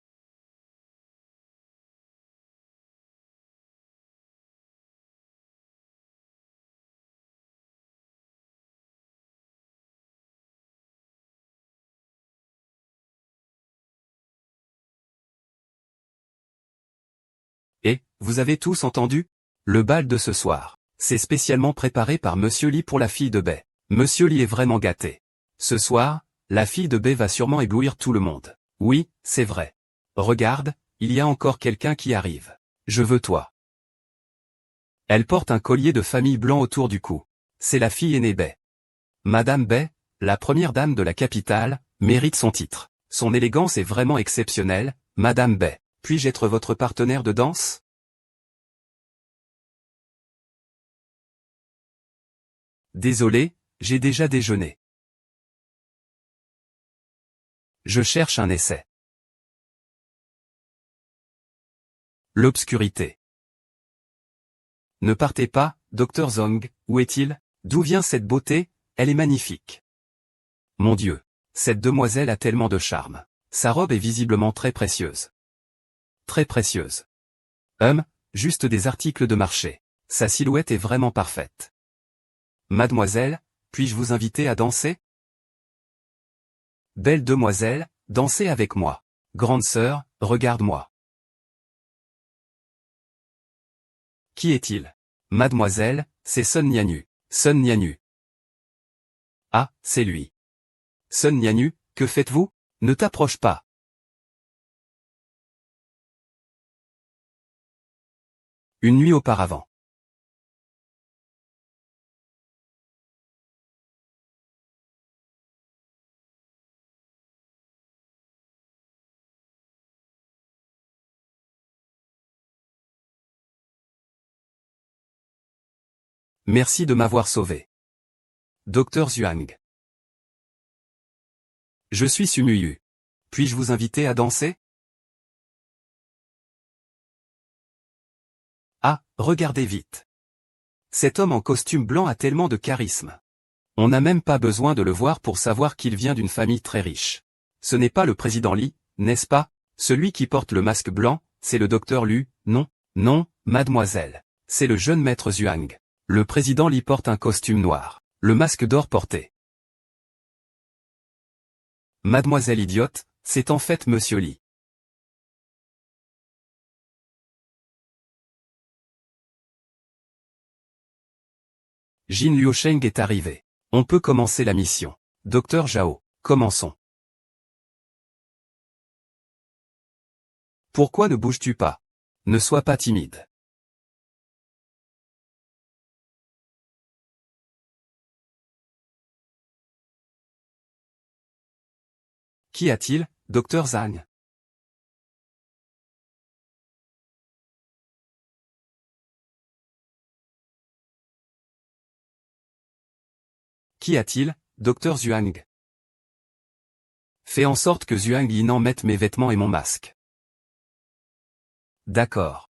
Et, vous avez tous entendu? Le bal de ce soir. C'est spécialement préparé par Monsieur Li pour la fille de Bai. Monsieur Li est vraiment gâté. Ce soir, la fille de Bai va sûrement éblouir tout le monde. Oui, c'est vrai. Regarde, il y a encore quelqu'un qui arrive. Je veux toi. Elle porte un collier de famille blanc autour du cou. C'est la fille aînée Bai. Madame Bai, la première dame de la capitale, mérite son titre. Son élégance est vraiment exceptionnelle, Madame Bai. Puis-je être votre partenaire de danse? Désolé, j'ai déjà déjeuné. Je cherche un essai. L'obscurité. Ne partez pas, Dr Zhang, où est-il? D'où vient cette beauté? Elle est magnifique. Mon Dieu. Cette demoiselle a tellement de charme. Sa robe est visiblement très précieuse. Très précieuse. Juste des articles de marché. Sa silhouette est vraiment parfaite. Mademoiselle, puis-je vous inviter à danser? Belle demoiselle, dansez avec moi. Grande sœur, regarde-moi. Qui est-il? Mademoiselle, c'est Sun Nianyu. Sun Nianyu. Ah, c'est lui. Sun Nianyu, que faites-vous? Ne t'approche pas. Une nuit auparavant. Merci de m'avoir sauvé. Docteur Zhuang. Je suis Sumuyu. Puis-je vous inviter à danser? Ah, regardez vite. Cet homme en costume blanc a tellement de charisme. On n'a même pas besoin de le voir pour savoir qu'il vient d'une famille très riche. Ce n'est pas le président Li, n'est-ce pas? Celui qui porte le masque blanc, c'est le docteur Lu, non? Non, mademoiselle. C'est le jeune maître Zhuang. Le président Li porte un costume noir. Le masque d'or porté. Mademoiselle idiote, c'est en fait Monsieur Li. Jin Liusheng est arrivé. On peut commencer la mission. Docteur Zhao, commençons. Pourquoi ne bouges-tu pas? Ne sois pas timide. Qu'y a-t-il, Docteur Zhang? Qu'y a-t-il, Docteur Zhuang? Fais en sorte que Zhuang Yinan mette mes vêtements et mon masque. D'accord.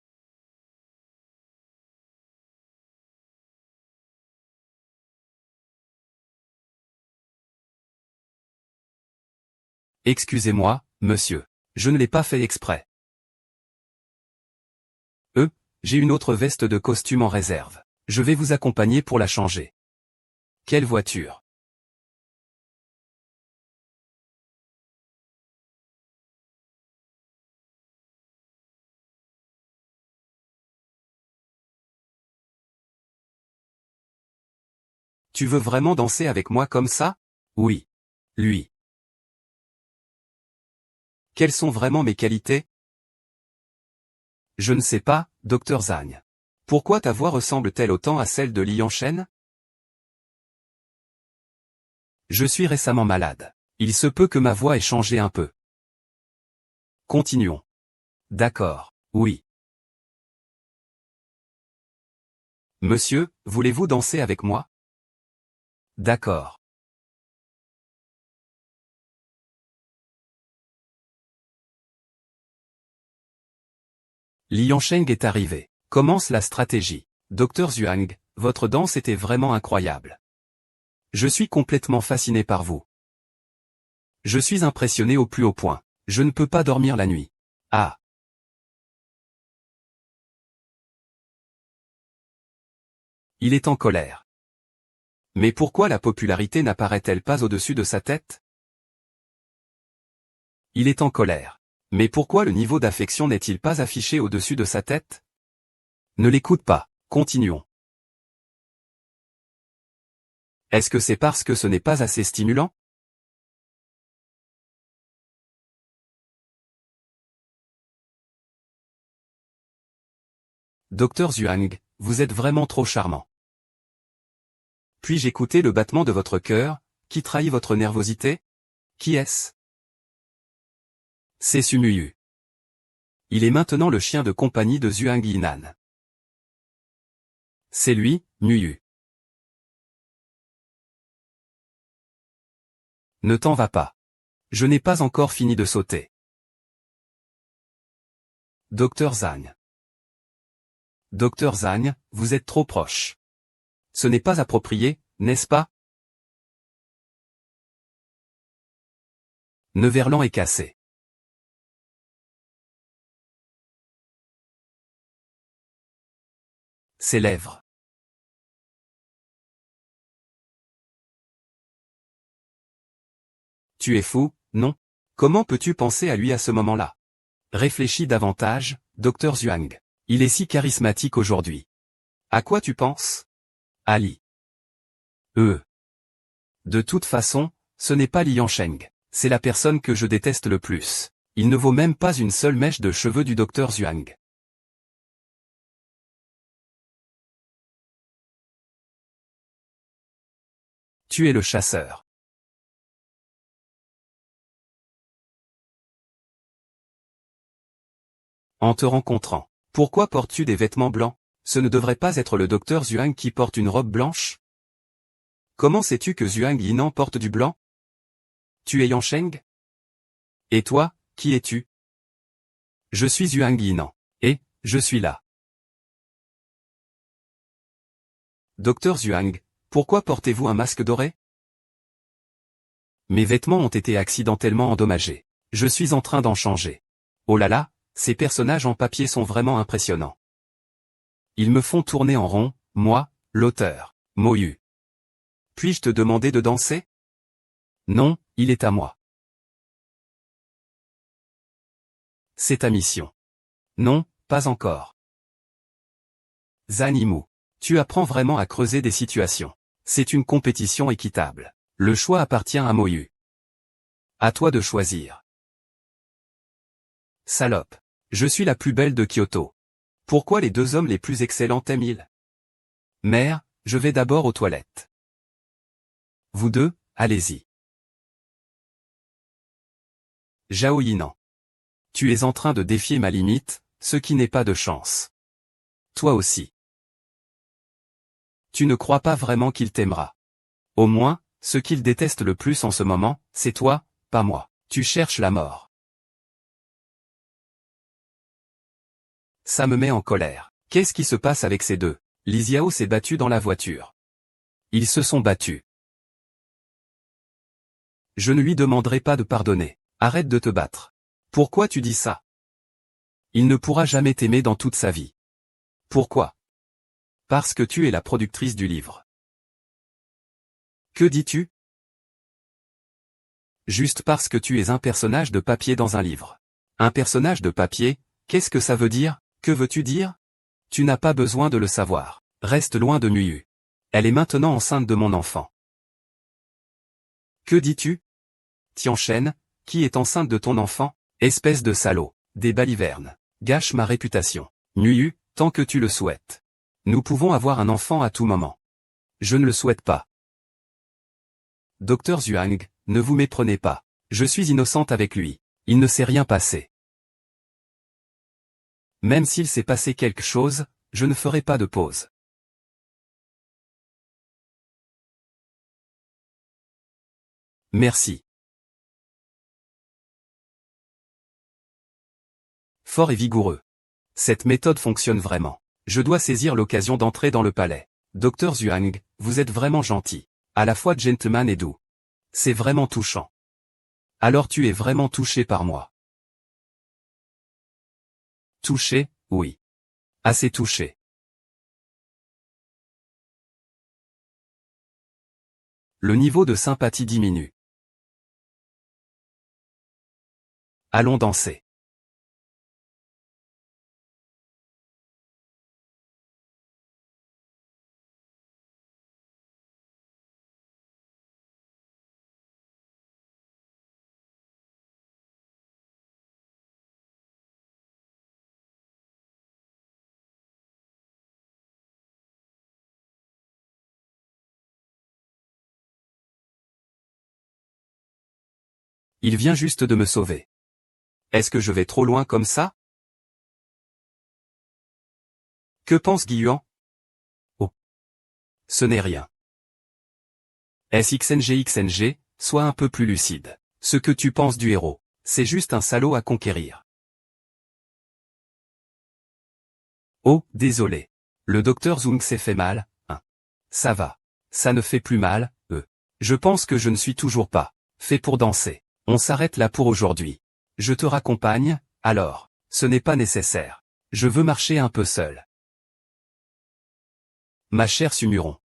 Excusez-moi, monsieur. Je ne l'ai pas fait exprès. J'ai une autre veste de costume en réserve. Je vais vous accompagner pour la changer. Quelle voiture? Tu veux vraiment danser avec moi comme ça? Oui. Lui. Quelles sont vraiment mes qualités? Je ne sais pas, Docteur Zhang. Pourquoi ta voix ressemble-t-elle autant à celle de Li Yanchen? Je suis récemment malade. Il se peut que ma voix ait changé un peu. Continuons. D'accord, oui. Monsieur, voulez-vous danser avec moi? D'accord. Li Yansheng est arrivé. Commence la stratégie. Dr Zhuang, votre danse était vraiment incroyable. Je suis complètement fasciné par vous. Je suis impressionné au plus haut point. Je ne peux pas dormir la nuit. Ah. Il est en colère. Mais pourquoi la popularité n'apparaît-elle pas au-dessus de sa tête? Il est en colère. Mais pourquoi le niveau d'affection n'est-il pas affiché au-dessus de sa tête? Ne l'écoute pas. Continuons. Est-ce que c'est parce que ce n'est pas assez stimulant? Dr Zhuang, vous êtes vraiment trop charmant. Puis-je écouter le battement de votre cœur, qui trahit votre nervosité? Qui est-ce? C'est Sumuyu. Il est maintenant le chien de compagnie de Zhuang Yinan. C'est lui, Muyu. Ne t'en va pas. Je n'ai pas encore fini de sauter. Dr Zhang. Dr Zhang, vous êtes trop proche. Ce n'est pas approprié, n'est-ce pas? Neverland est cassé. Ses lèvres. Tu es fou, non? Comment peux-tu penser à lui à ce moment-là? Réfléchis davantage, Dr Zhuang. Il est si charismatique aujourd'hui. À quoi tu penses? Ali. De toute façon, ce n'est pas Li Yansheng. C'est la personne que je déteste le plus. Il ne vaut même pas une seule mèche de cheveux du Dr Zhuang. Tu es le chasseur. En te rencontrant. Pourquoi portes-tu des vêtements blancs? Ce ne devrait pas être le Dr Zhuang qui porte une robe blanche? Comment sais-tu que Zhuang Yinan porte du blanc? Tu es Yansheng? Et toi, qui es-tu? Je suis Zhuang Yinan. Et, je suis là. Dr Zhuang, pourquoi portez-vous un masque doré? Mes vêtements ont été accidentellement endommagés. Je suis en train d'en changer. Oh là là, ces personnages en papier sont vraiment impressionnants. Ils me font tourner en rond, moi, l'auteur, Moyu. Puis-je te demander de danser? Non, il est à moi. C'est ta mission. Non, pas encore. Zanimu. Tu apprends vraiment à creuser des situations. C'est une compétition équitable. Le choix appartient à Moyu. À toi de choisir. Salope. Je suis la plus belle de Kyoto. Pourquoi les deux hommes les plus excellents t'aiment-ils? Mère, je vais d'abord aux toilettes. Vous deux, allez-y. Zhao Yinan. Tu es en train de défier ma limite, ce qui n'est pas de chance. Toi aussi. Tu ne crois pas vraiment qu'il t'aimera. Au moins, ce qu'il déteste le plus en ce moment, c'est toi, pas moi. Tu cherches la mort. Ça me met en colère. Qu'est-ce qui se passe avec ces deux? Li Xiao s'est battu dans la voiture. Ils se sont battus. Je ne lui demanderai pas de pardonner. Arrête de te battre. Pourquoi tu dis ça? Il ne pourra jamais t'aimer dans toute sa vie. Pourquoi? Parce que tu es la productrice du livre. Que dis-tu? Juste parce que tu es un personnage de papier dans un livre. Un personnage de papier, qu'est-ce que ça veut dire? Que veux-tu dire? Tu n'as pas besoin de le savoir. Reste loin de Muyu. Elle est maintenant enceinte de mon enfant. Que dis-tu? Tianchen, qui est enceinte de ton enfant? Espèce de salaud. Des balivernes. Gâche ma réputation. Muyu, tant que tu le souhaites. Nous pouvons avoir un enfant à tout moment. Je ne le souhaite pas. Dr Zhuang, ne vous méprenez pas. Je suis innocente avec lui. Il ne s'est rien passé. Même s'il s'est passé quelque chose, je ne ferai pas de pause. Merci. Fort et vigoureux. Cette méthode fonctionne vraiment. Je dois saisir l'occasion d'entrer dans le palais. Docteur Zhuang, vous êtes vraiment gentil. À la fois gentleman et doux. C'est vraiment touchant. Alors tu es vraiment touché par moi. Touché, oui. Assez touché. Le niveau de sympathie diminue. Allons danser. Il vient juste de me sauver. Est-ce que je vais trop loin comme ça? Que pense Guiyuan? Oh. Ce n'est rien. SXNG, sois un peu plus lucide. Ce que tu penses du héros, c'est juste un salaud à conquérir. Oh, désolé. Le docteur Zung s'est fait mal, hein. Ça va. Ça ne fait plus mal, Je pense que je ne suis toujours pas fait pour danser. On s'arrête là pour aujourd'hui. Je te raccompagne, alors. Ce n'est pas nécessaire. Je veux marcher un peu seul. Ma chère Sumuron.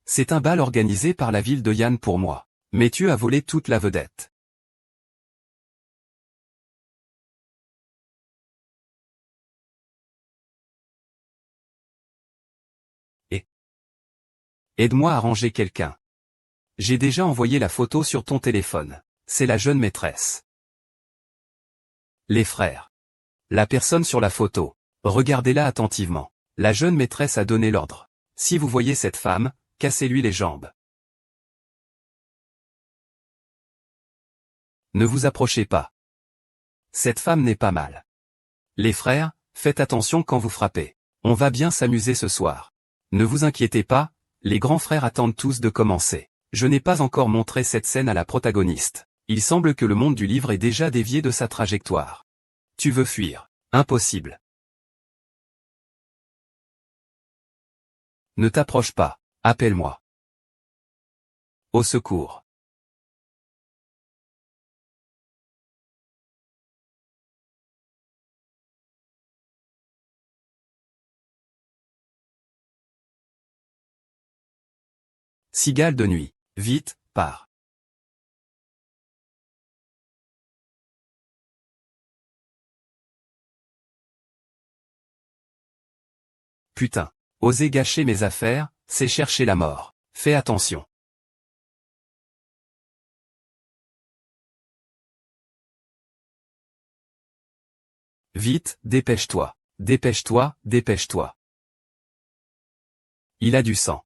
C'est un bal organisé par la ville de Yan pour moi. Mais tu as volé toute la vedette. Et aide-moi à ranger quelqu'un. J'ai déjà envoyé la photo sur ton téléphone. C'est la jeune maîtresse. Les frères. La personne sur la photo. Regardez-la attentivement. La jeune maîtresse a donné l'ordre. Si vous voyez cette femme, cassez-lui les jambes. Ne vous approchez pas. Cette femme n'est pas mal. Les frères, faites attention quand vous frappez. On va bien s'amuser ce soir. Ne vous inquiétez pas, les grands frères attendent tous de commencer. Je n'ai pas encore montré cette scène à la protagoniste. Il semble que le monde du livre est déjà dévié de sa trajectoire. Tu veux fuir. Impossible. Ne t'approche pas. Appelle-moi. Au secours. Cigale de nuit. Vite, pars. Putain. Oser gâcher mes affaires, c'est chercher la mort. Fais attention. Vite, dépêche-toi. Dépêche-toi, dépêche-toi. Il a du sang.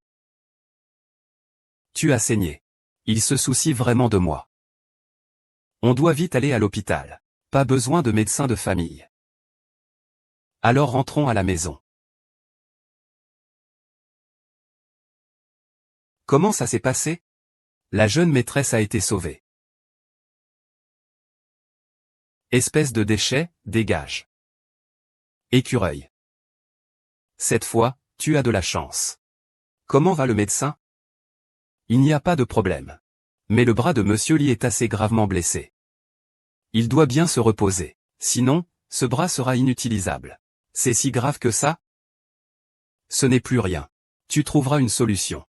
Tu as saigné. Il se soucie vraiment de moi. On doit vite aller à l'hôpital. Pas besoin de médecin de famille. Alors rentrons à la maison. Comment ça s'est passé? La jeune maîtresse a été sauvée. Espèce de déchet, dégage. Écureuil. Cette fois, tu as de la chance. Comment va le médecin? Il n'y a pas de problème. Mais le bras de Monsieur Li est assez gravement blessé. Il doit bien se reposer. Sinon, ce bras sera inutilisable. C'est si grave que ça? Ce n'est plus rien. Tu trouveras une solution.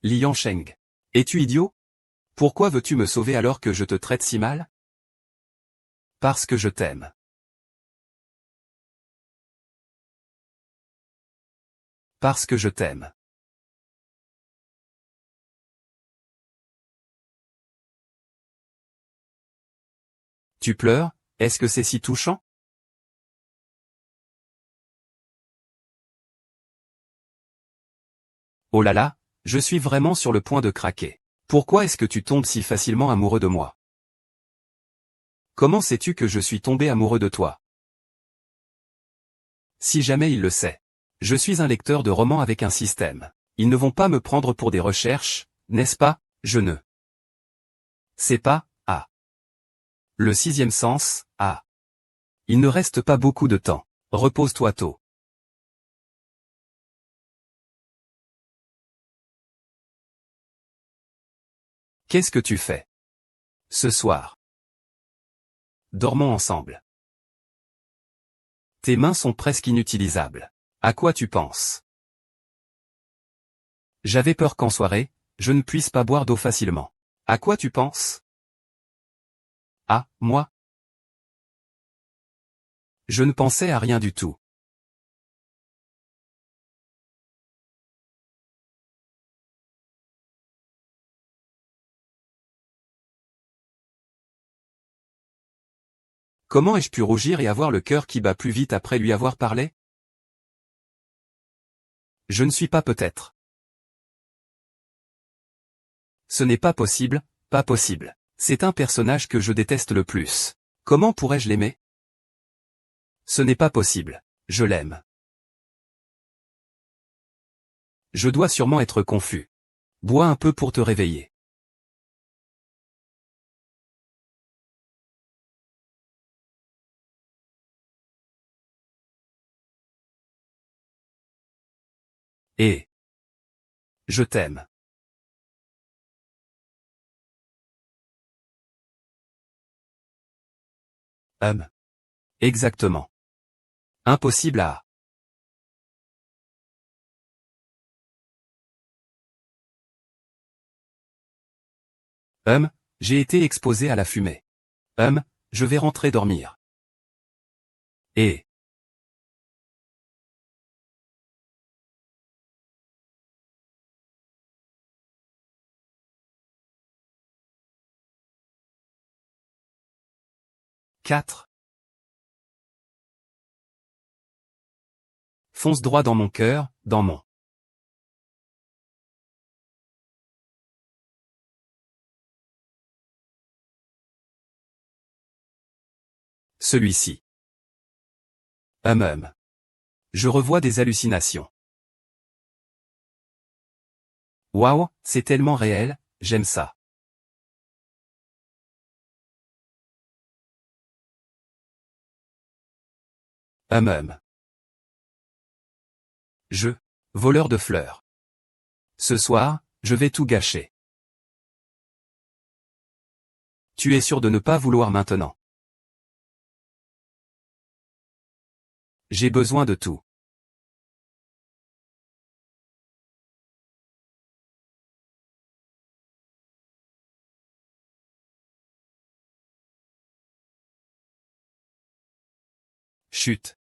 Li Yansheng. Es-tu idiot? Pourquoi veux-tu me sauver alors que je te traite si mal? Parce que je t'aime. Parce que je t'aime. Tu pleures? Est-ce que c'est si touchant? Oh là là, je suis vraiment sur le point de craquer. Pourquoi est-ce que tu tombes si facilement amoureux de moi? Comment sais-tu que je suis tombé amoureux de toi? Si jamais il le sait. Je suis un lecteur de romans avec un système. Ils ne vont pas me prendre pour des recherches, n'est-ce pas? Je ne sais pas, ah. Le sixième sens, ah. Il ne reste pas beaucoup de temps. Repose-toi tôt. Qu'est-ce que tu fais ce soir? Dormons ensemble. Tes mains sont presque inutilisables. À quoi tu penses? J'avais peur qu'en soirée, je ne puisse pas boire d'eau facilement. À quoi tu penses? Ah, moi? Je ne pensais à rien du tout. Comment ai-je pu rougir et avoir le cœur qui bat plus vite après lui avoir parlé? Je ne suis pas peut-être. Ce n'est pas possible, pas possible. C'est un personnage que je déteste le plus. Comment pourrais-je l'aimer? Ce n'est pas possible. Je l'aime. Je dois sûrement être confus. Bois un peu pour te réveiller. Et je t'aime. Exactement. Impossible à... J'ai été exposé à la fumée. Je vais rentrer dormir. Et 4. Fonce droit dans mon cœur, dans mon... Celui-ci. Je revois des hallucinations. Waouh, c'est tellement réel, j'aime ça. Je, voleur de fleurs. Ce soir, je vais tout gâcher. Tu es sûr de ne pas vouloir maintenant? J'ai besoin de tout. Chut.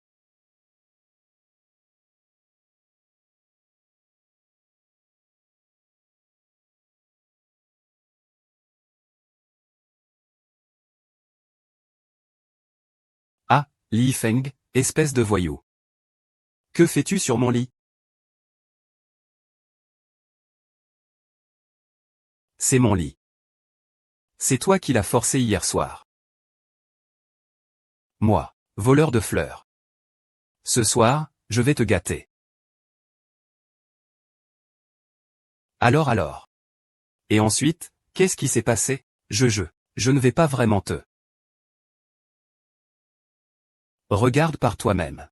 Ah, Li Feng, espèce de voyou. Que fais-tu sur mon lit? C'est mon lit. C'est toi qui l'as forcé hier soir. Moi, voleur de fleurs. Ce soir, je vais te gâter. Alors. Et ensuite, qu'est-ce qui s'est passé? Je ne vais pas vraiment te... Regarde par toi-même.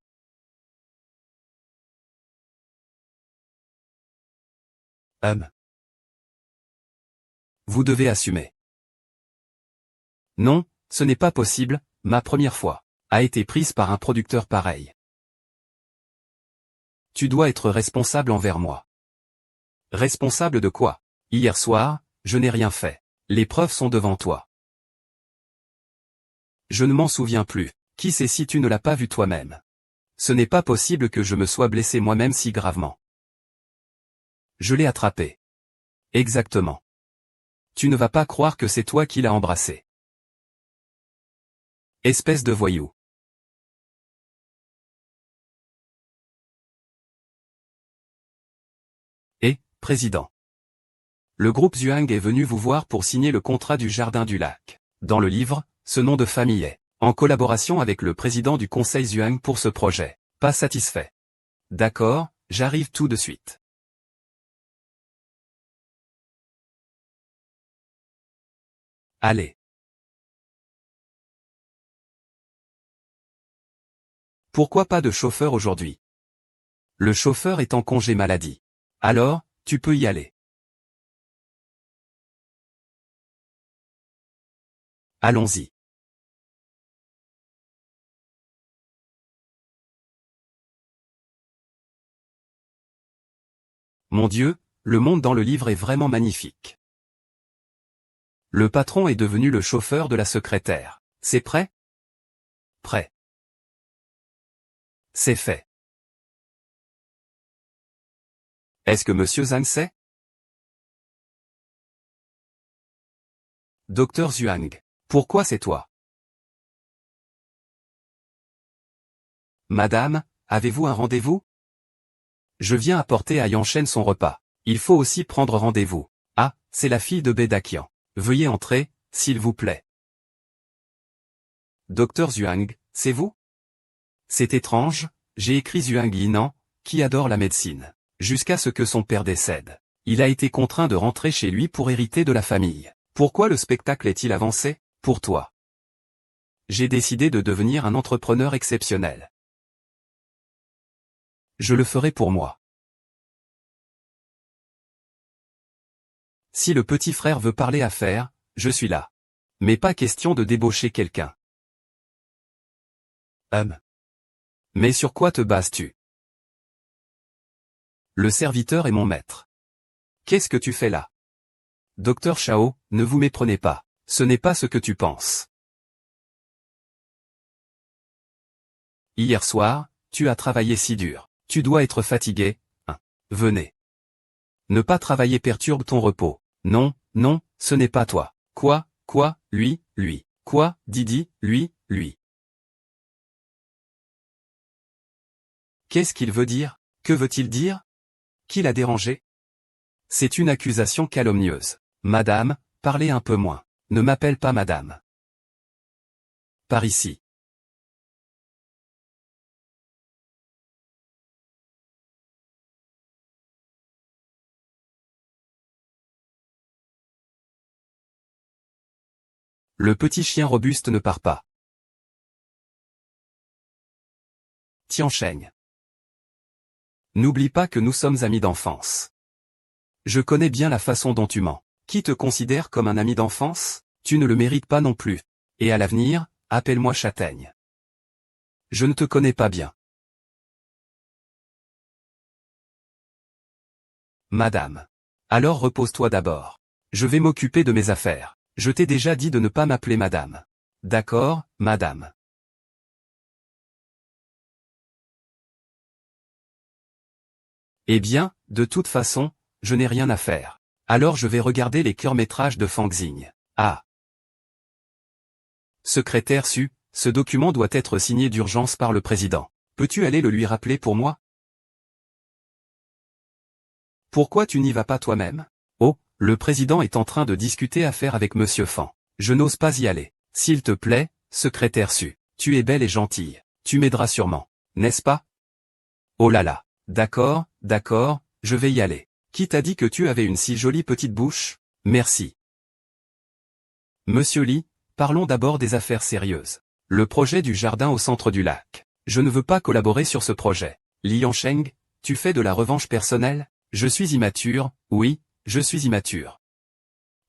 Vous devez assumer. Non, ce n'est pas possible, ma première fois a été prise par un producteur pareil. Tu dois être responsable envers moi. Responsable de quoi? Hier soir, je n'ai rien fait. Les preuves sont devant toi. Je ne m'en souviens plus. Qui sait si tu ne l'as pas vu toi-même? Ce n'est pas possible que je me sois blessé moi-même si gravement. Je l'ai attrapé. Exactement. Tu ne vas pas croire que c'est toi qui l'as embrassé. Espèce de voyou. Et, président. Le groupe Zhuang est venu vous voir pour signer le contrat du Jardin du Lac. Dans le livre, ce nom de famille est, en collaboration avec le président du conseil Zhuang pour ce projet. Pas satisfait. D'accord, j'arrive tout de suite. Allez. Pourquoi pas de chauffeur aujourd'hui? Le chauffeur est en congé maladie. Alors, tu peux y aller. Allons-y. Mon Dieu, le monde dans le livre est vraiment magnifique. Le patron est devenu le chauffeur de la secrétaire. C'est prêt? Prêt. C'est fait. Est-ce que Monsieur Zhang sait? Docteur Zhuang. Pourquoi c'est toi? Madame, avez-vous un rendez-vous? Je viens apporter à Yanshen son repas. Il faut aussi prendre rendez-vous. Ah, c'est la fille de Bedakian. Veuillez entrer, s'il vous plaît. Docteur Zhuang, c'est vous? C'est étrange, j'ai écrit Zhuang Yinan, qui adore la médecine. Jusqu'à ce que son père décède. Il a été contraint de rentrer chez lui pour hériter de la famille. Pourquoi le spectacle est-il avancé? Pour toi. J'ai décidé de devenir un entrepreneur exceptionnel. Je le ferai pour moi. Si le petit frère veut parler affaires, je suis là. Mais pas question de débaucher quelqu'un. Mais sur quoi te bases-tu? Le serviteur est mon maître. Qu'est-ce que tu fais là? Docteur Chao, ne vous méprenez pas. Ce n'est pas ce que tu penses. Hier soir, tu as travaillé si dur. Tu dois être fatigué, hein. Venez. Ne pas travailler perturbe ton repos. Non, non, ce n'est pas toi. Quoi, lui. Quoi, Didi, lui. Qu'est-ce qu'il veut dire? Que veut-il dire? Qui l'a dérangé? C'est une accusation calomnieuse. Madame, parlez un peu moins. Ne m'appelle pas madame. Par ici. Le petit chien robuste ne part pas. Tiancheng. N'oublie pas que nous sommes amis d'enfance. Je connais bien la façon dont tu mens. Qui te considère comme un ami d'enfance? Tu ne le mérites pas non plus. Et à l'avenir, appelle-moi Châtaigne. Je ne te connais pas bien. Madame. Alors repose-toi d'abord. Je vais m'occuper de mes affaires. Je t'ai déjà dit de ne pas m'appeler madame. D'accord, madame. Eh bien, de toute façon, je n'ai rien à faire. Alors je vais regarder les courts-métrages de Fang Xing. Ah. Secrétaire Su, ce document doit être signé d'urgence par le président. Peux-tu aller le lui rappeler pour moi? Pourquoi tu n'y vas pas toi-même? Oh, le président est en train de discuter affaires avec Monsieur Fan. Je n'ose pas y aller. S'il te plaît, secrétaire Su, tu es belle et gentille. Tu m'aideras sûrement, n'est-ce pas? Oh là là. D'accord, je vais y aller. Qui t'a dit que tu avais une si jolie petite bouche? Merci. Monsieur Li, parlons d'abord des affaires sérieuses. Le projet du jardin au centre du lac. Je ne veux pas collaborer sur ce projet. Li Yansheng, tu fais de la revanche personnelle? Je suis immature, oui, je suis immature.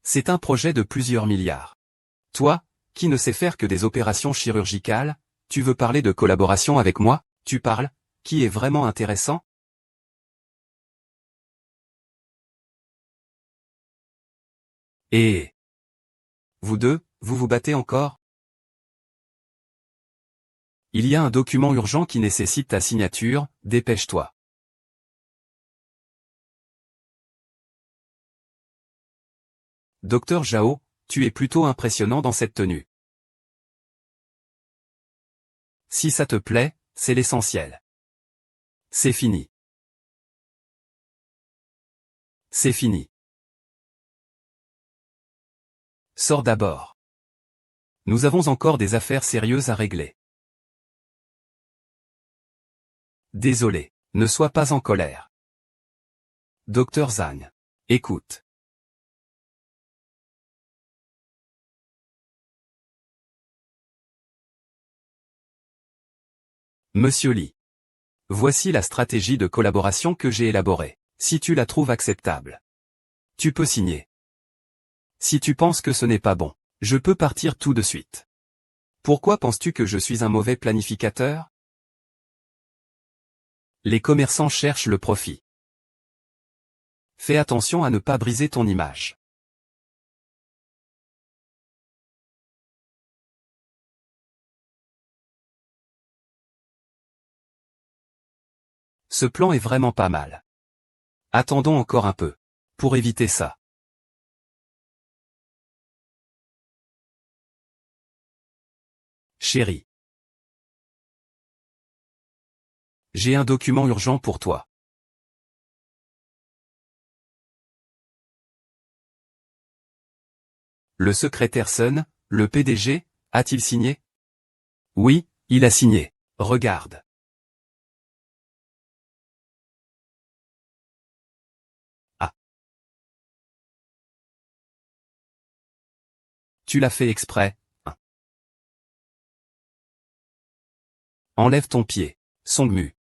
C'est un projet de plusieurs milliards. Toi, qui ne sais faire que des opérations chirurgicales, tu veux parler de collaboration avec moi? Tu parles, qui est vraiment intéressant? Et vous deux, vous vous battez encore? Il y a un document urgent qui nécessite ta signature, dépêche-toi. Docteur Zhao, tu es plutôt impressionnant dans cette tenue. Si ça te plaît, c'est l'essentiel. C'est fini. C'est fini. Sors d'abord. Nous avons encore des affaires sérieuses à régler. Désolé, ne sois pas en colère. Docteur Zhang. Écoute. Monsieur Lee. Voici la stratégie de collaboration que j'ai élaborée. Si tu la trouves acceptable, tu peux signer. Si tu penses que ce n'est pas bon, je peux partir tout de suite. Pourquoi penses-tu que je suis un mauvais planificateur? Les commerçants cherchent le profit. Fais attention à ne pas briser ton image. Ce plan est vraiment pas mal. Attendons encore un peu. Pour éviter ça. Chérie. J'ai un document urgent pour toi. Le secrétaire Sun, le PDG, a-t-il signé? Oui, il a signé. Regarde. Ah. Tu l'as fait exprès, hein. Enlève ton pied, Song-mu.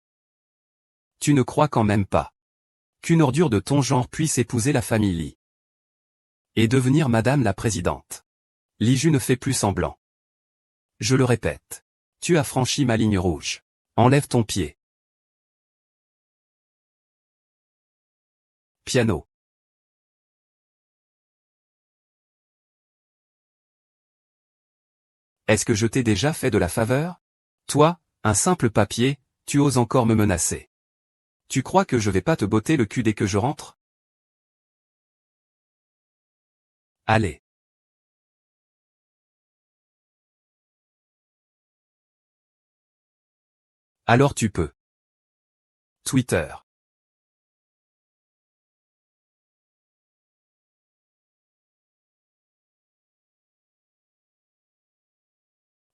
Tu ne crois quand même pas qu'une ordure de ton genre puisse épouser la famille Lee et devenir Madame la Présidente. Lee Ju ne fait plus semblant. Je le répète. Tu as franchi ma ligne rouge. Enlève ton pied. Piano. Est-ce que je t'ai déjà fait de la faveur? Toi, un simple papier, tu oses encore me menacer. Tu crois que je vais pas te botter le cul dès que je rentre? Allez. Alors tu peux. Twitter.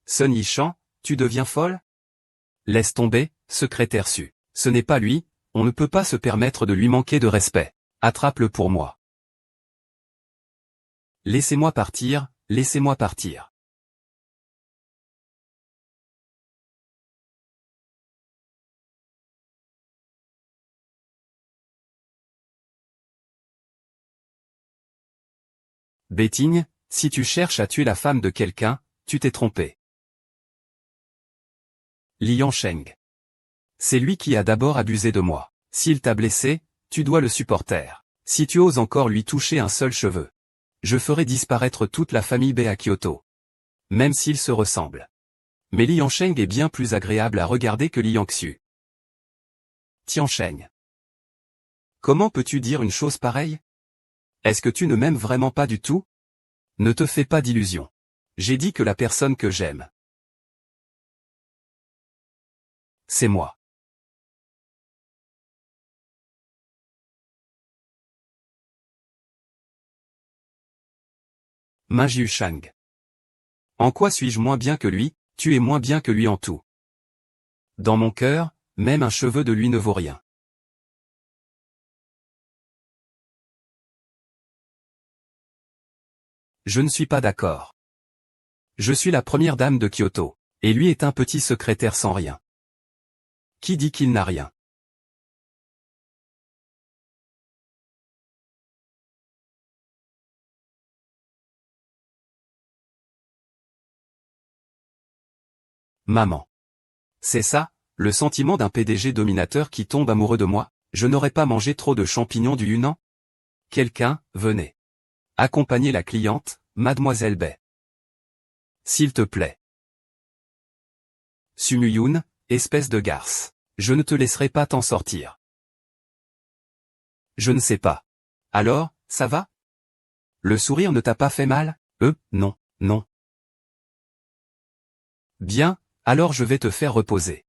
Sun Yishan, tu deviens folle? Laisse tomber, secrétaire Su. Ce n'est pas lui, on ne peut pas se permettre de lui manquer de respect. Attrape-le pour moi. Laissez-moi partir, laissez-moi partir. Betting, si tu cherches à tuer la femme de quelqu'un, tu t'es trompé. Li Yansheng. C'est lui qui a d'abord abusé de moi. S'il t'a blessé, tu dois le supporter. Si tu oses encore lui toucher un seul cheveu, je ferai disparaître toute la famille B à Kyoto. Même s'ils se ressemblent. Mais Li Yansheng est bien plus agréable à regarder que Li Yangxu. Tiansheng. Comment peux-tu dire une chose pareille? Est-ce que tu ne m'aimes vraiment pas du tout? Ne te fais pas d'illusions. J'ai dit que la personne que j'aime, c'est moi. Ma Jiu Shang. En quoi suis-je moins bien que lui? Tu es moins bien que lui en tout. Dans mon cœur, même un cheveu de lui ne vaut rien. Je ne suis pas d'accord. Je suis la première dame de Kyoto, et lui est un petit secrétaire sans rien. Qui dit qu'il n'a rien? Maman. C'est ça, le sentiment d'un PDG dominateur qui tombe amoureux de moi? Je n'aurais pas mangé trop de champignons du Yunnan? Quelqu'un, venez. Accompagnez la cliente, mademoiselle Bay. S'il te plaît. Sumuyun, espèce de garce. Je ne te laisserai pas t'en sortir. Je ne sais pas. Alors, ça va? Le sourire ne t'a pas fait mal? Non, non. Bien, alors je vais te faire reposer.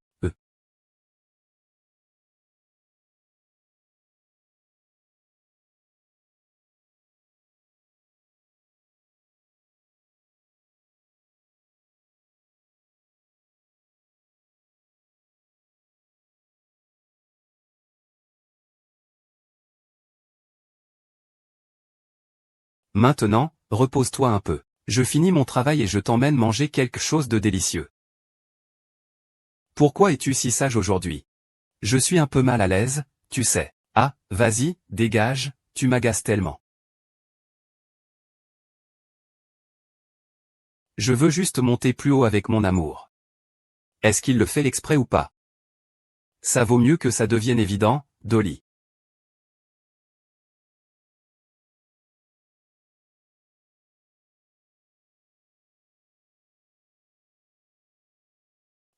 Maintenant, repose-toi un peu. Je finis mon travail et je t'emmène manger quelque chose de délicieux. Pourquoi es-tu si sage aujourd'hui? Je suis un peu mal à l'aise, tu sais. Ah, vas-y, dégage, tu m'agaces tellement. Je veux juste monter plus haut avec mon amour. Est-ce qu'il le fait l'exprès ou pas? Ça vaut mieux que ça devienne évident, Dolly.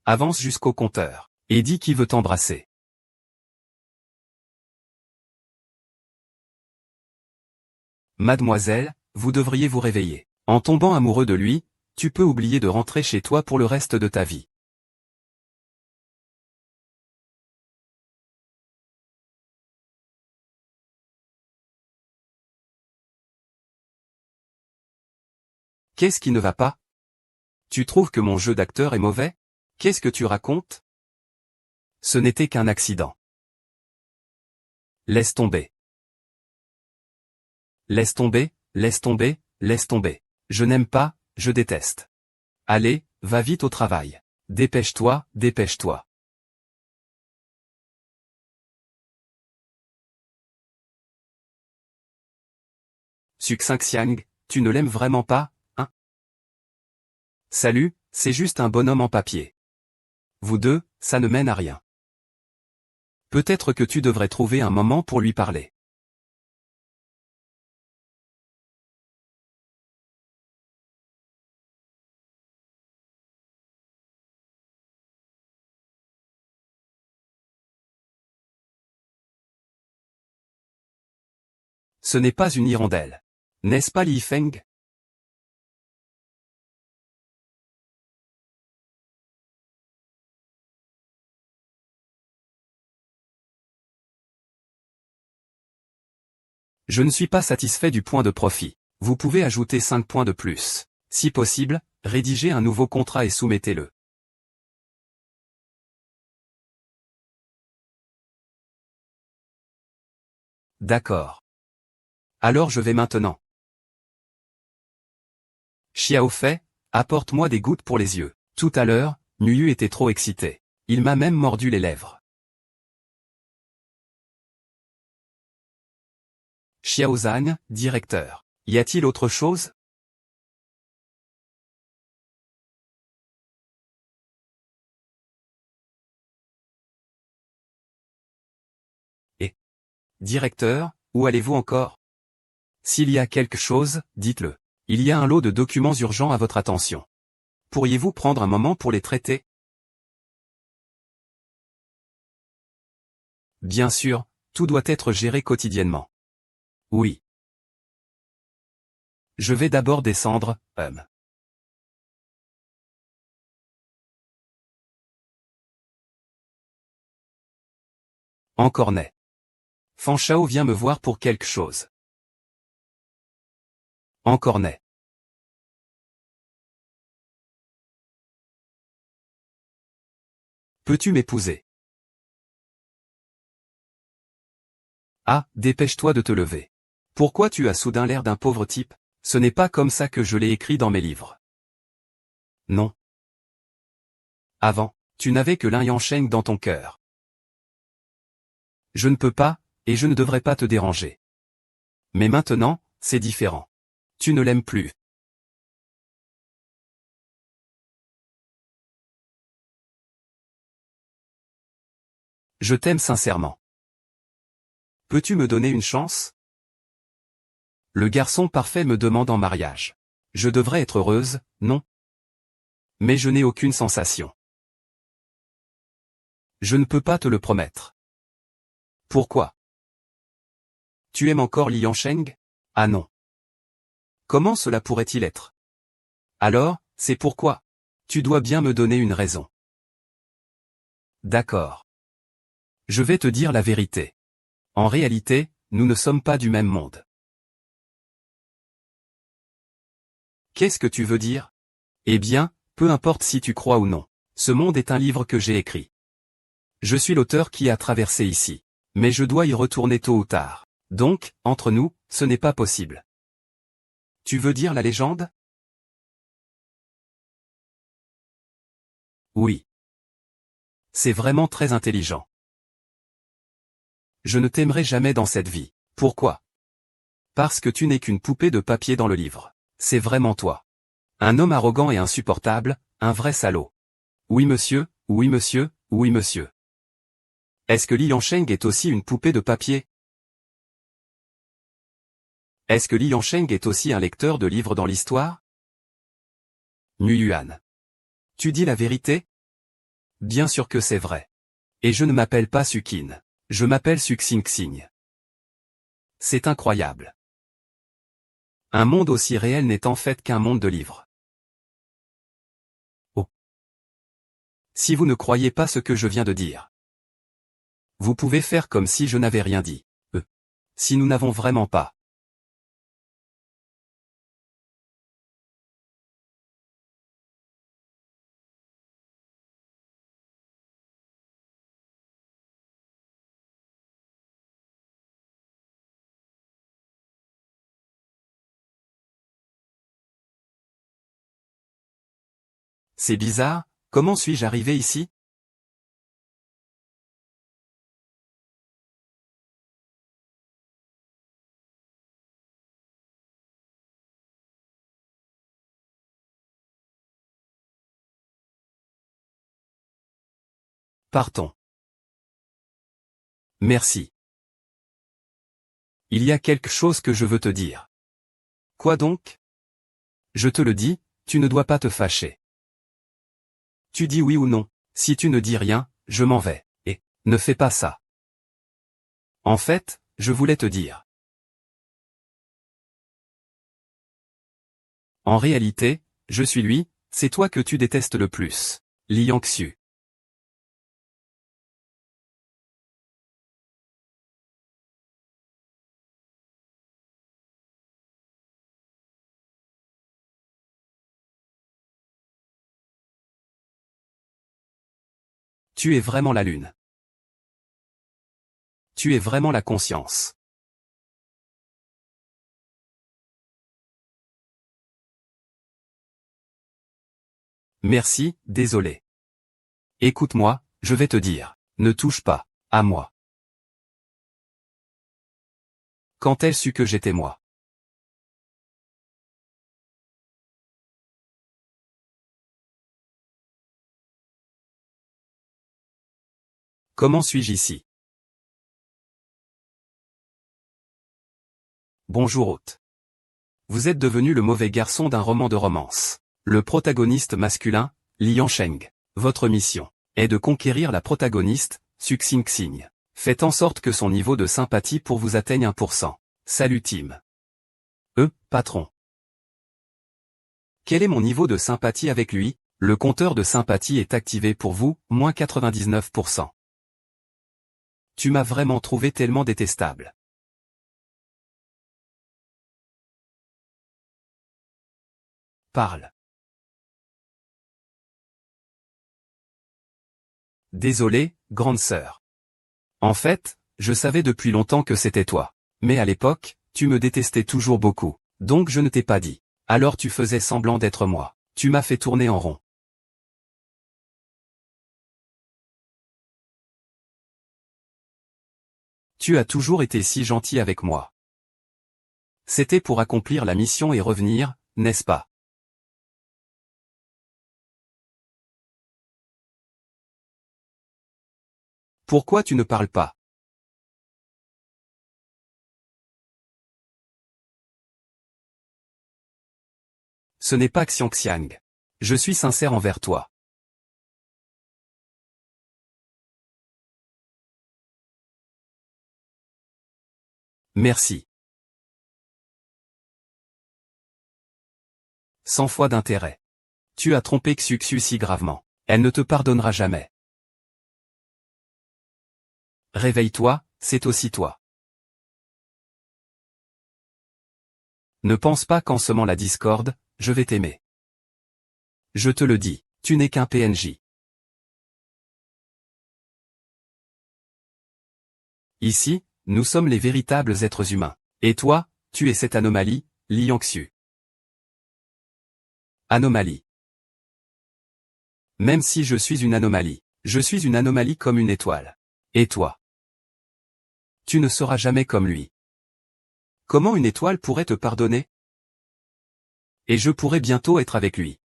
Avance jusqu'au compteur. Et dis qui veut t'embrasser. Mademoiselle, vous devriez vous réveiller. En tombant amoureux de lui, tu peux oublier de rentrer chez toi pour le reste de ta vie. Qu'est-ce qui ne va pas? Tu trouves que mon jeu d'acteur est mauvais? Qu'est-ce que tu racontes? Ce n'était qu'un accident. Laisse tomber. Laisse tomber, laisse tomber, laisse tomber. Je n'aime pas, je déteste. Allez, va vite au travail. Dépêche-toi, dépêche-toi. Succinxiang, tu ne l'aimes vraiment pas, hein? Salut, c'est juste un bonhomme en papier. Vous deux, ça ne mène à rien. Peut-être que tu devrais trouver un moment pour lui parler. Ce n'est pas une hirondelle. N'est-ce pas Li Feng? Je ne suis pas satisfait du point de profit. Vous pouvez ajouter 5 points de plus. Si possible, rédigez un nouveau contrat et soumettez-le. D'accord. Alors je vais maintenant. Xiao Fei, apporte-moi des gouttes pour les yeux. Tout à l'heure, Nuyu était trop excité. Il m'a même mordu les lèvres. Xiao Zhan, directeur. Y a-t-il autre chose? Et, directeur, où allez-vous encore? S'il y a quelque chose, dites-le. Il y a un lot de documents urgents à votre attention. Pourriez-vous prendre un moment pour les traiter? Bien sûr, tout doit être géré quotidiennement. Oui. Je vais d'abord descendre, Encore né. Fan Shao vient me voir pour quelque chose. Encore né. Peux-tu m'épouser? Ah, dépêche-toi de te lever. Pourquoi tu as soudain l'air d'un pauvre type? Ce n'est pas comme ça que je l'ai écrit dans mes livres. Non. Avant, tu n'avais que l'un Yansheng dans ton cœur. Je ne peux pas, et je ne devrais pas te déranger. Mais maintenant, c'est différent. Tu ne l'aimes plus. Je t'aime sincèrement. Peux-tu me donner une chance? Le garçon parfait me demande en mariage. Je devrais être heureuse, non? Mais je n'ai aucune sensation. Je ne peux pas te le promettre. Pourquoi? Tu aimes encore Li Yansheng? Ah non. Comment cela pourrait-il être? Alors, c'est pourquoi. Tu dois bien me donner une raison. D'accord. Je vais te dire la vérité. En réalité, nous ne sommes pas du même monde. Qu'est-ce que tu veux dire? Eh bien, peu importe si tu crois ou non. Ce monde est un livre que j'ai écrit. Je suis l'auteur qui a traversé ici. Mais je dois y retourner tôt ou tard. Donc, entre nous, ce n'est pas possible. Tu veux dire la légende? Oui. C'est vraiment très intelligent. Je ne t'aimerai jamais dans cette vie. Pourquoi? Parce que tu n'es qu'une poupée de papier dans le livre. C'est vraiment toi. Un homme arrogant et insupportable, un vrai salaud. Oui monsieur, oui monsieur, oui monsieur. Est-ce que Li Yansheng est aussi une poupée de papier? Est-ce que Li Yansheng est aussi un lecteur de livres dans l'histoire? Nu Yuan. Tu dis la vérité? Bien sûr que c'est vrai. Et je ne m'appelle pas Sukin. Je m'appelle Suxing. C'est incroyable. Un monde aussi réel n'est en fait qu'un monde de livres. Oh. Si vous ne croyez pas ce que je viens de dire, vous pouvez faire comme si je n'avais rien dit. Si nous n'avons vraiment pas. C'est bizarre, comment suis-je arrivé ici? Partons. Merci. Il y a quelque chose que je veux te dire. Quoi donc? Je te le dis, tu ne dois pas te fâcher. Tu dis oui ou non. Si tu ne dis rien, je m'en vais. Et, ne fais pas ça. En fait, je voulais te dire. En réalité, je suis lui, c'est toi que tu détestes le plus. Li Yangxu. Tu es vraiment la lune. Tu es vraiment la conscience. Merci, désolé. Écoute-moi, je vais te dire, ne touche pas, à moi. Quand elle sut que j'étais moi. Comment suis-je ici? Bonjour hôte. Vous êtes devenu le mauvais garçon d'un roman de romance. Le protagoniste masculin, Li Yansheng. Votre mission est de conquérir la protagoniste, Suxing. Faites en sorte que son niveau de sympathie pour vous atteigne 1%. Salut team. Patron. Quel est mon niveau de sympathie avec lui? Le compteur de sympathie est activé pour vous, moins 99%. Tu m'as vraiment trouvé tellement détestable. Parle. Désolé, grande sœur. En fait, je savais depuis longtemps que c'était toi. Mais à l'époque, tu me détestais toujours beaucoup. Donc je ne t'ai pas dit. Alors tu faisais semblant d'être moi. Tu m'as fait tourner en rond. Tu as toujours été si gentil avec moi. C'était pour accomplir la mission et revenir, n'est-ce pas? Pourquoi tu ne parles pas? Ce n'est pas Xiangxiang. Je suis sincère envers toi. Merci. 100 fois d'intérêt. Tu as trompé Xuxu si gravement. Elle ne te pardonnera jamais. Réveille-toi, c'est aussi toi. Ne pense pas qu'en semant la discorde, je vais t'aimer. Je te le dis, tu n'es qu'un PNJ. Ici, nous sommes les véritables êtres humains. Et toi, tu es cette anomalie, Li Yangxu. Anomalie. Même si je suis une anomalie, Je suis une anomalie comme une étoile. Et toi? Tu ne seras jamais comme lui. Comment une étoile pourrait te pardonner? Et je pourrais bientôt être avec lui.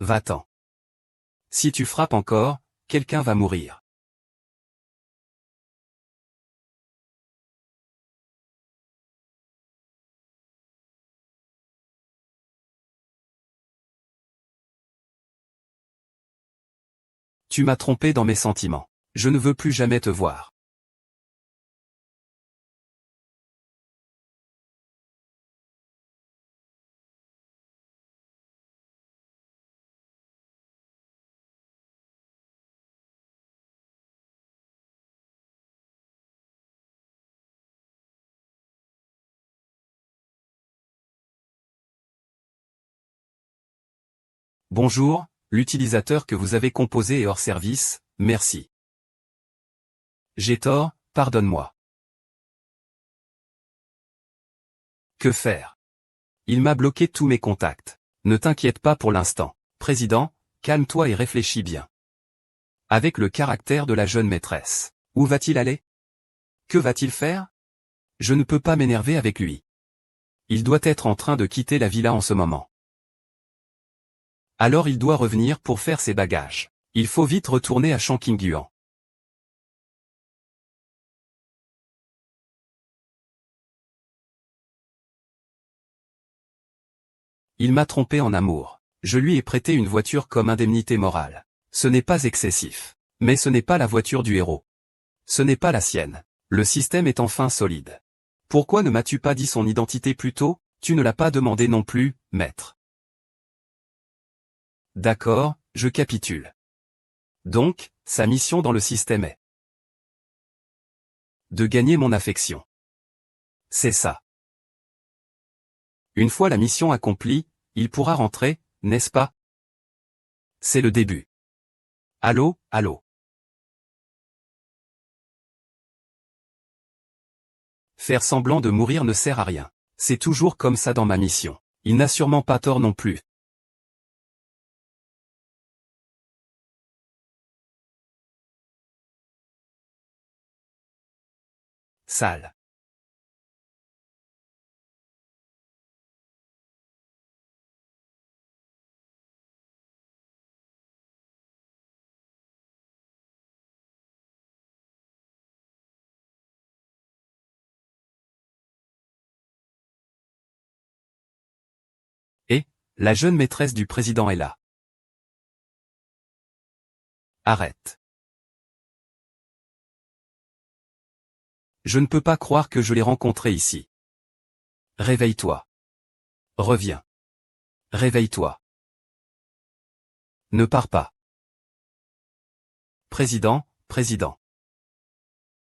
Va-t'en. Si tu frappes encore, quelqu'un va mourir. Tu m'as trompé dans mes sentiments. Je ne veux plus jamais te voir. Bonjour, l'utilisateur que vous avez composé est hors service, merci. J'ai tort, pardonne-moi. Que faire? Il m'a bloqué tous mes contacts. Ne t'inquiète pas pour l'instant. Président, calme-toi et réfléchis bien. Avec le caractère de la jeune maîtresse, où va-t-il aller? Que va-t-il faire? Je ne peux pas m'énerver avec lui. Il doit être en train de quitter la villa en ce moment. Alors il doit revenir pour faire ses bagages. Il faut vite retourner à Shanqingguan. Il m'a trompé en amour. Je lui ai prêté une voiture comme indemnité morale. Ce n'est pas excessif. Mais ce n'est pas la voiture du héros. Ce n'est pas la sienne. Le système est enfin solide. Pourquoi ne m'as-tu pas dit son identité plus tôt? Tu ne l'as pas demandé non plus, maître. D'accord, je capitule. Donc, sa mission dans le système est de gagner mon affection. C'est ça. Une fois la mission accomplie, il pourra rentrer, n'est-ce pas? C'est le début. Allô, allô. Faire semblant de mourir ne sert à rien. C'est toujours comme ça dans ma mission. Il n'a sûrement pas tort non plus. Sale. Et, la jeune maîtresse du président est là. Arrête. Je ne peux pas croire que je l'ai rencontré ici. Réveille-toi. Reviens. Réveille-toi. Ne pars pas. Président, président.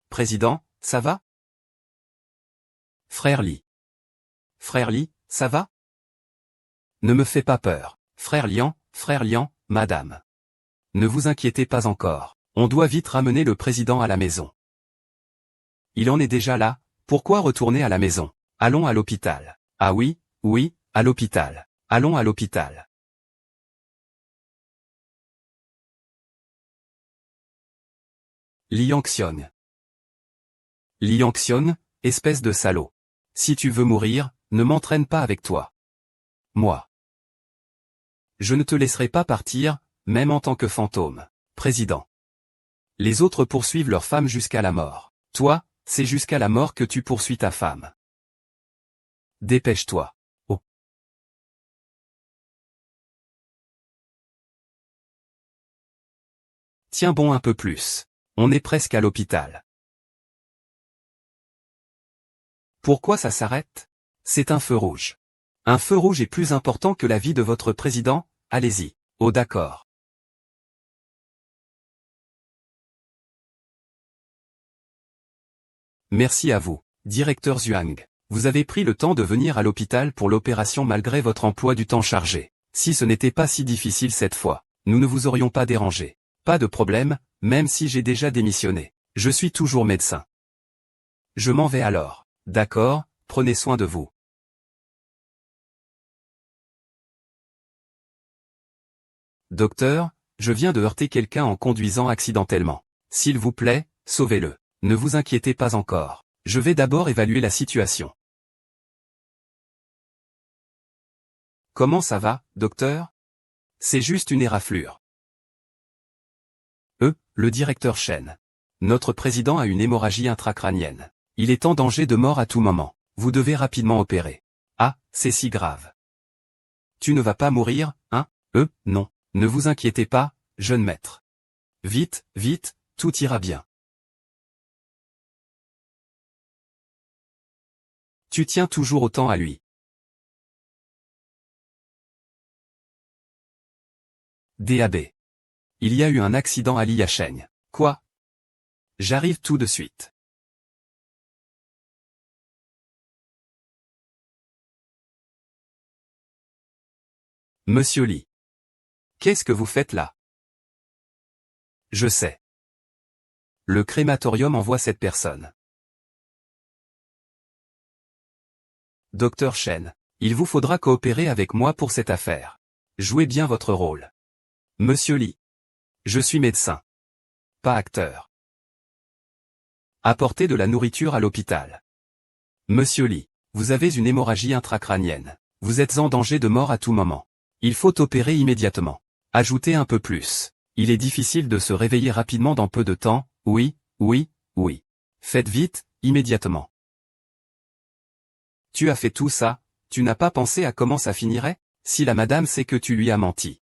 Président, ça va? Frère Li. Frère Li, ça va? Ne me fais pas peur. Frère Lian, madame. Ne vous inquiétez pas encore. On doit vite ramener le président à la maison. Il en est déjà là, pourquoi retourner à la maison? Allons à l'hôpital. Ah oui, oui, à l'hôpital. Allons à l'hôpital. Li Yangxion. Li Yangxion, espèce de salaud. Si tu veux mourir, ne m'entraîne pas avec toi. Moi. Je ne te laisserai pas partir, même en tant que fantôme. Président. Les autres poursuivent leur femme jusqu'à la mort. Toi, c'est jusqu'à la mort que tu poursuis ta femme. Dépêche-toi. Oh. Tiens bon un peu plus. On est presque à l'hôpital. Pourquoi ça s'arrête? C'est un feu rouge. Un feu rouge est plus important que la vie de votre président, allez-y. Oh d'accord. Merci à vous, directeur Zhuang. Vous avez pris le temps de venir à l'hôpital pour l'opération malgré votre emploi du temps chargé. Si ce n'était pas si difficile cette fois, nous ne vous aurions pas dérangé. Pas de problème, même si j'ai déjà démissionné. Je suis toujours médecin. Je m'en vais alors. D'accord, prenez soin de vous. Docteur, je viens de heurter quelqu'un en conduisant accidentellement. S'il vous plaît, sauvez-le. Ne vous inquiétez pas encore. Je vais d'abord évaluer la situation. Comment ça va, docteur? C'est juste une éraflure. Le directeur Chen. Notre président a une hémorragie intracrânienne. Il est en danger de mort à tout moment. Vous devez rapidement opérer. Ah, c'est si grave. Tu ne vas pas mourir, hein? Non. Ne vous inquiétez pas, jeune maître. Vite, vite, tout ira bien. Tu tiens toujours autant à lui. DAB. Il y a eu un accident à Liacheng. Quoi? J'arrive tout de suite. Monsieur Li. Qu'est-ce que vous faites là? Je sais. Le crématorium envoie cette personne. Docteur Chen, il vous faudra coopérer avec moi pour cette affaire. Jouez bien votre rôle. Monsieur Li. Je suis médecin. Pas acteur. Apportez de la nourriture à l'hôpital. Monsieur Li, vous avez une hémorragie intracrânienne. Vous êtes en danger de mort à tout moment. Il faut opérer immédiatement. Ajoutez un peu plus. Il est difficile de se réveiller rapidement dans peu de temps, oui. Faites vite, immédiatement. Tu as fait tout ça, tu n'as pas pensé à comment ça finirait, si la madame sait que tu lui as menti.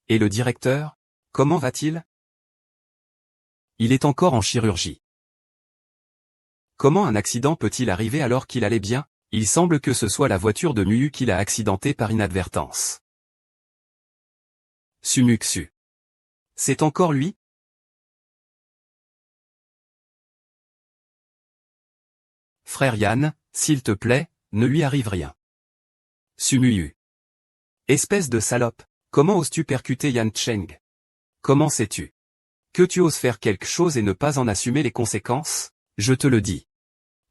Et le directeur? Comment va-t-il? Il est encore en chirurgie. Comment un accident peut-il arriver alors qu'il allait bien? Il semble que ce soit la voiture de Muyu qui l'a accidenté par inadvertance. Sumuxu. C'est encore lui? Frère Yan, s'il te plaît, ne lui arrive rien. Sumuyu. Espèce de salope, comment oses-tu percuter Yan Cheng? Comment sais-tu que tu oses faire quelque chose et ne pas en assumer les conséquences? Je te le dis.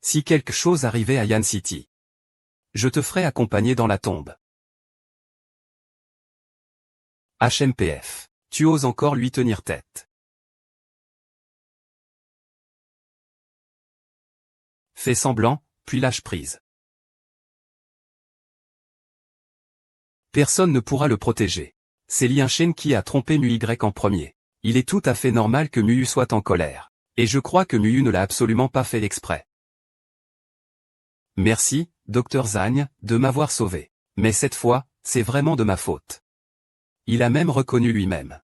Si quelque chose arrivait à Yan City, je te ferai accompagner dans la tombe. HMPF. Tu oses encore lui tenir tête. Fais semblant, puis lâche prise. Personne ne pourra le protéger. C'est Lian Shen qui a trompé Muy en premier. Il est tout à fait normal que Muyu soit en colère. Et je crois que Muyu ne l'a absolument pas fait exprès. Merci, Dr Zhang, de m'avoir sauvé. Mais cette fois, c'est vraiment de ma faute. Il a même reconnu lui-même.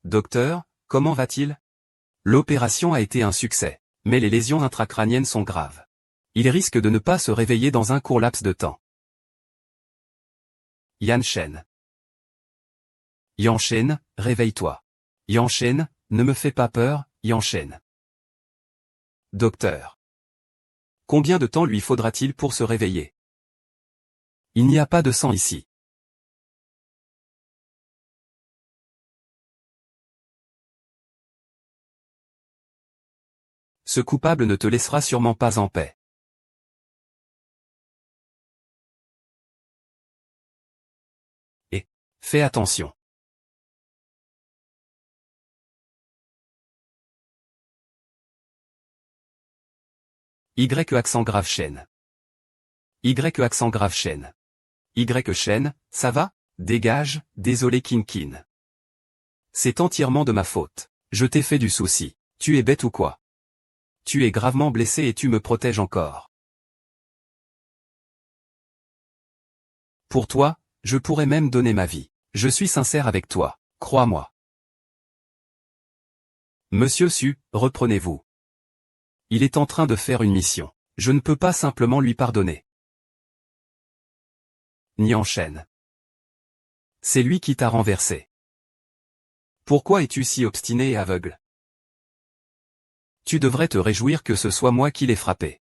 Docteur, comment va-t-il? L'opération a été un succès, mais les lésions intracrâniennes sont graves. Il risque de ne pas se réveiller dans un court laps de temps. Yan Shen. Yan Shen, réveille-toi. Yan Shen, ne me fais pas peur, Yan Shen. Docteur. Combien de temps lui faudra-t-il pour se réveiller? Il n'y a pas de sang ici. Ce coupable ne te laissera sûrement pas en paix. Et, fais attention. Y accent grave Shen. Y accent grave Shen. Y Shen, ça va? Dégage, désolé Kinkin. C'est entièrement de ma faute. Je t'ai fait du souci. Tu es bête ou quoi? Tu es gravement blessé et tu me protèges encore. Pour toi, je pourrais même donner ma vie. Je suis sincère avec toi, crois-moi. Monsieur Su, reprenez-vous. Il est en train de faire une mission. Je ne peux pas simplement lui pardonner. Ni enchaîne. C'est lui qui t'a renversé. Pourquoi es-tu si obstiné et aveugle? Tu devrais te réjouir que ce soit moi qui l'ai frappé.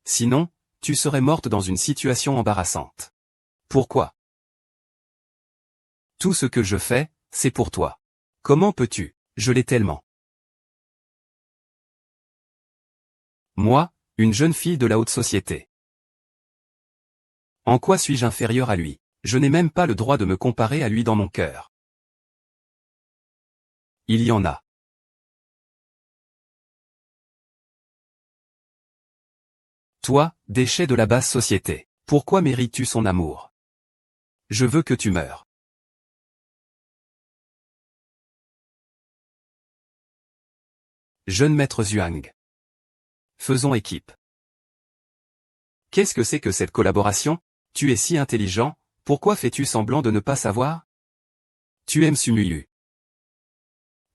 Sinon, tu serais morte dans une situation embarrassante. Pourquoi? Tout ce que je fais, c'est pour toi. Comment peux-tu? Je l'ai tellement. Moi, une jeune fille de la haute société. En quoi suis-je inférieur à lui? Je n'ai même pas le droit de me comparer à lui dans mon cœur. Il y en a. Toi, déchet de la basse société, pourquoi mérites-tu son amour? Je veux que tu meures. Jeune maître Zhuang. Faisons équipe. Qu'est-ce que c'est que cette collaboration? Tu es si intelligent, pourquoi fais-tu semblant de ne pas savoir? Tu aimes Sumuyu.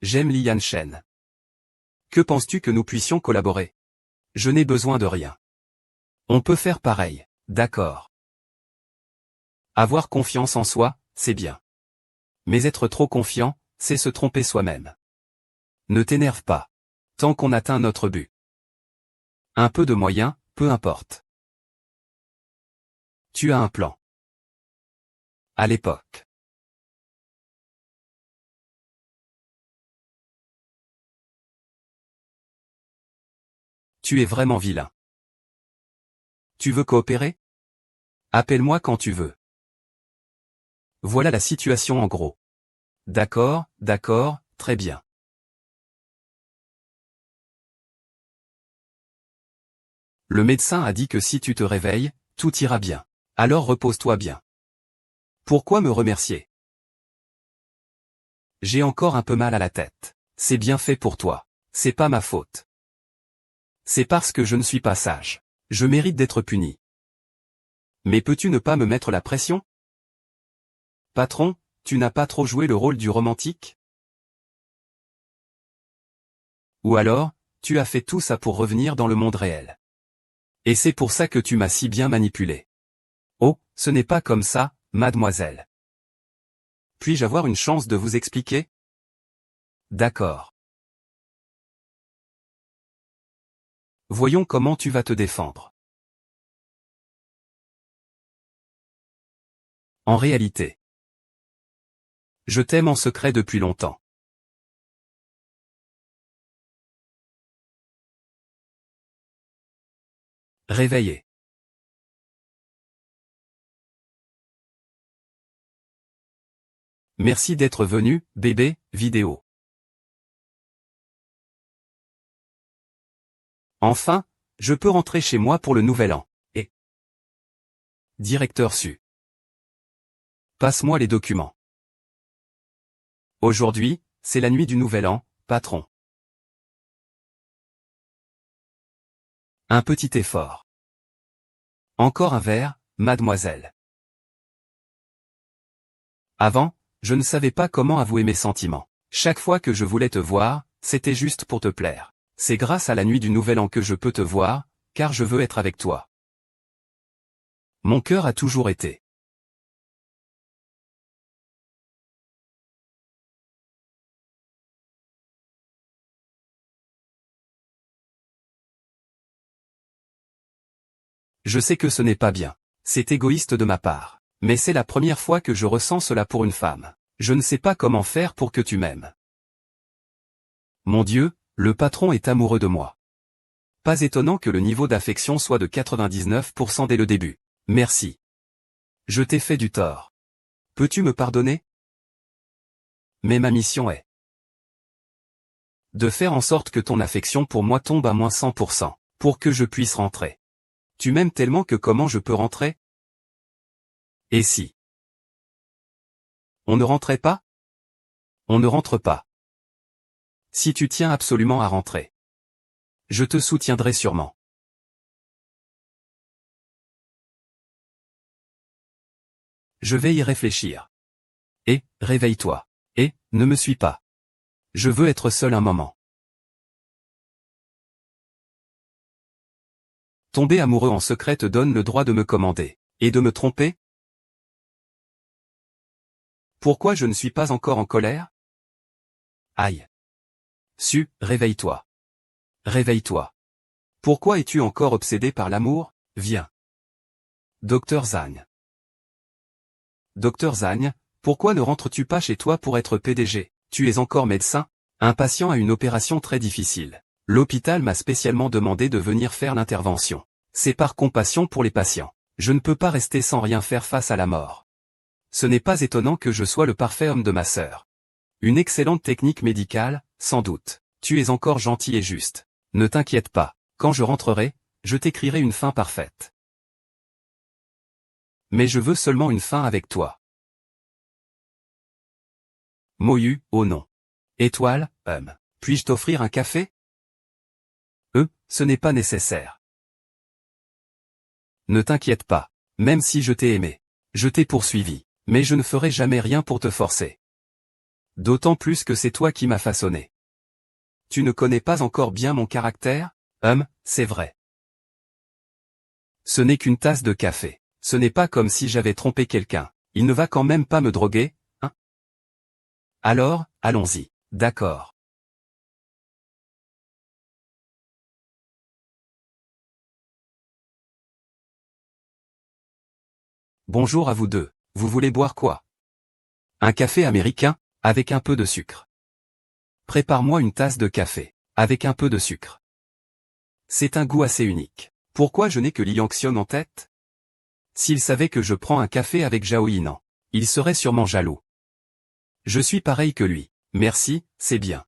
J'aime Li Yanshen. Que penses-tu que nous puissions collaborer? Je n'ai besoin de rien. On peut faire pareil, d'accord. Avoir confiance en soi, c'est bien. Mais être trop confiant, c'est se tromper soi-même. Ne t'énerve pas. Tant qu'on atteint notre but. Un peu de moyens, peu importe. Tu as un plan. À l'époque. Tu es vraiment vilain. Tu veux coopérer? Appelle-moi quand tu veux. Voilà la situation en gros. D'accord, très bien. Le médecin a dit que si tu te réveilles, tout ira bien. Alors repose-toi bien. Pourquoi me remercier? J'ai encore un peu mal à la tête. C'est bien fait pour toi. C'est pas ma faute. C'est parce que je ne suis pas sage. Je mérite d'être puni. Mais peux-tu ne pas me mettre la pression? Patron, tu n'as pas trop joué le rôle du romantique? Ou alors, tu as fait tout ça pour revenir dans le monde réel. Et c'est pour ça que tu m'as si bien manipulé. Oh, ce n'est pas comme ça, mademoiselle. Puis-je avoir une chance de vous expliquer? D'accord. Voyons comment tu vas te défendre. En réalité, je t'aime en secret depuis longtemps. Réveillé. Merci d'être venu, bébé, vidéo. Enfin, je peux rentrer chez moi pour le nouvel an. Et directeur Su. Passe-moi les documents. Aujourd'hui, c'est la nuit du nouvel an, patron. Un petit effort. Encore un verre, mademoiselle. Avant, je ne savais pas comment avouer mes sentiments. Chaque fois que je voulais te voir, c'était juste pour te plaire. C'est grâce à la nuit du nouvel an que je peux te voir, car je veux être avec toi. Mon cœur a toujours été. Je sais que ce n'est pas bien. C'est égoïste de ma part. Mais c'est la première fois que je ressens cela pour une femme. Je ne sais pas comment faire pour que tu m'aimes. Mon Dieu, le patron est amoureux de moi. Pas étonnant que le niveau d'affection soit de 99% dès le début. Merci. Je t'ai fait du tort. Peux-tu me pardonner? Mais ma mission est de faire en sorte que ton affection pour moi tombe à moins 100%, pour que je puisse rentrer. Tu m'aimes tellement que comment je peux rentrer? Et si on ne rentrait pas? On ne rentre pas. Si tu tiens absolument à rentrer, je te soutiendrai sûrement. Je vais y réfléchir. Et, réveille-toi. Et, ne me suis pas. Je veux être seul un moment. Tomber amoureux en secret te donne le droit de me commander. Et de me tromper? Pourquoi je ne suis pas encore en colère? Aïe. Su, réveille-toi. Réveille-toi. Pourquoi es-tu encore obsédé par l'amour? Viens. Docteur Zagne. Docteur Zagne, pourquoi ne rentres-tu pas chez toi pour être PDG? Tu es encore médecin? Un patient a une opération très difficile. L'hôpital m'a spécialement demandé de venir faire l'intervention. C'est par compassion pour les patients. Je ne peux pas rester sans rien faire face à la mort. Ce n'est pas étonnant que je sois le parfait homme de ma sœur. Une excellente technique médicale, sans doute. Tu es encore gentil et juste. Ne t'inquiète pas. Quand je rentrerai, je t'écrirai une fin parfaite. Mais je veux seulement une fin avec toi. Mohu, oh non. Étoile, puis-je t'offrir un café? Ce n'est pas nécessaire. Ne t'inquiète pas. Même si je t'ai aimé. Je t'ai poursuivi. Mais je ne ferai jamais rien pour te forcer. D'autant plus que c'est toi qui m'as façonné. Tu ne connais pas encore bien mon caractère? C'est vrai. Ce n'est qu'une tasse de café. Ce n'est pas comme si j'avais trompé quelqu'un. Il ne va quand même pas me droguer, hein? Alors, allons-y. D'accord. Bonjour à vous deux. Vous voulez boire quoi? Un café américain, avec un peu de sucre. Prépare-moi une tasse de café, avec un peu de sucre. C'est un goût assez unique. Pourquoi je n'ai que Li Yangxion en tête? S'il savait que je prends un café avec Zhao Yinan, il serait sûrement jaloux. Je suis pareil que lui. Merci, c'est bien.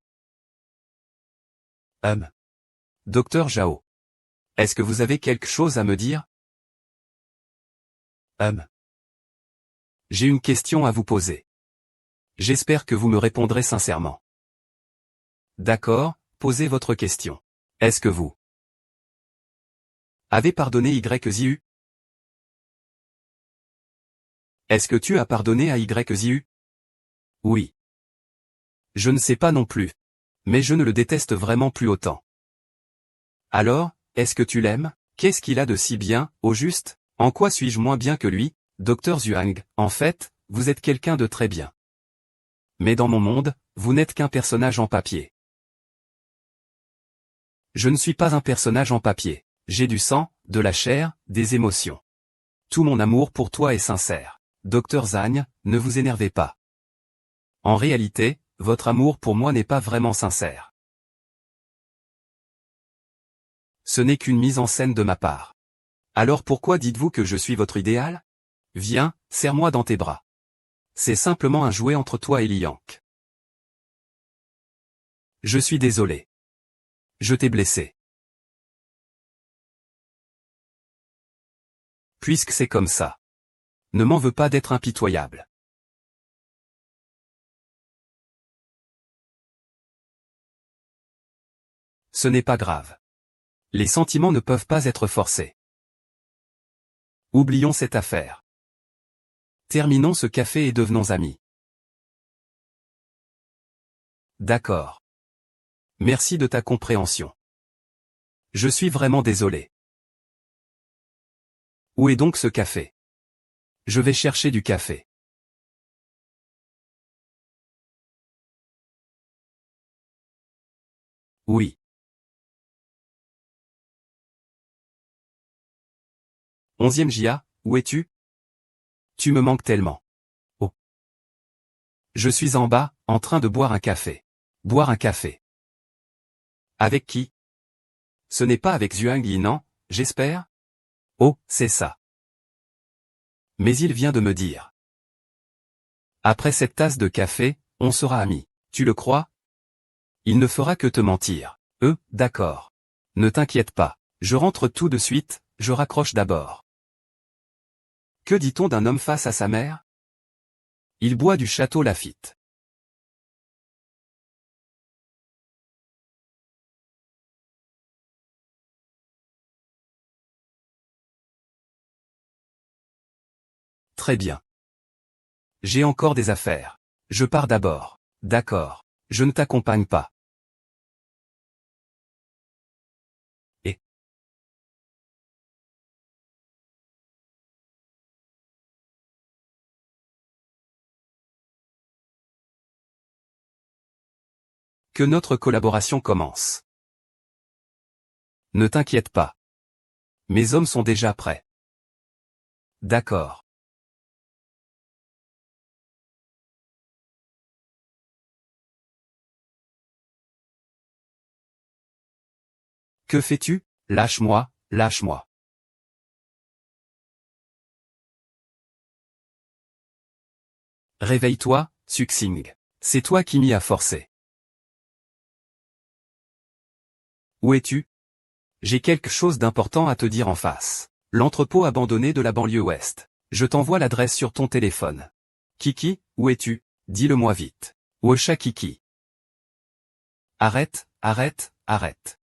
Docteur Zhao. Est-ce que vous avez quelque chose à me dire? J'ai une question à vous poser. J'espère que vous me répondrez sincèrement. D'accord, posez votre question. Est-ce que vous avez pardonné YZU? Est-ce que tu as pardonné à YZU? Oui. Je ne sais pas non plus. Mais je ne le déteste vraiment plus autant. Alors, est-ce que tu l'aimes? Qu'est-ce qu'il a de si bien, au juste? En quoi suis-je moins bien que lui? Docteur Zhuang, en fait, vous êtes quelqu'un de très bien. Mais dans mon monde, vous n'êtes qu'un personnage en papier. Je ne suis pas un personnage en papier. J'ai du sang, de la chair, des émotions. Tout mon amour pour toi est sincère. Docteur Zagne, ne vous énervez pas. En réalité, votre amour pour moi n'est pas vraiment sincère. Ce n'est qu'une mise en scène de ma part. Alors pourquoi dites-vous que je suis votre idéal? Viens, serre-moi dans tes bras. C'est simplement un jouet entre toi et Liang. Je suis désolé. Je t'ai blessé. Puisque c'est comme ça. Ne m'en veux pas d'être impitoyable. Ce n'est pas grave. Les sentiments ne peuvent pas être forcés. Oublions cette affaire. Terminons ce café et devenons amis. D'accord. Merci de ta compréhension. Je suis vraiment désolé. Où est donc ce café? Je vais chercher du café. Oui. Onzième Jia, où es-tu? Tu me manques tellement. Oh. Je suis en bas, en train de boire un café. Boire un café. Avec qui? Ce n'est pas avec Zhuang Yinan, j'espère? Oh, c'est ça. Mais il vient de me dire. Après cette tasse de café, on sera amis. Tu le crois? Il ne fera que te mentir. D'accord. Ne t'inquiète pas. Je rentre tout de suite, je raccroche d'abord. Que dit-on d'un homme face à sa mère? Il boit du château Lafite. Très bien. J'ai encore des affaires. Je pars d'abord. D'accord. Je ne t'accompagne pas. Et que notre collaboration commence. Ne t'inquiète pas. Mes hommes sont déjà prêts. D'accord. Que fais-tu? Lâche-moi, lâche-moi. Réveille-toi, Suxing. C'est toi qui m'y as forcé. Où es-tu? J'ai quelque chose d'important à te dire en face. L'entrepôt abandonné de la banlieue ouest. Je t'envoie l'adresse sur ton téléphone. Kiki, où es-tu? Dis-le-moi vite. Wecha Kiki. Arrête, arrête, arrête.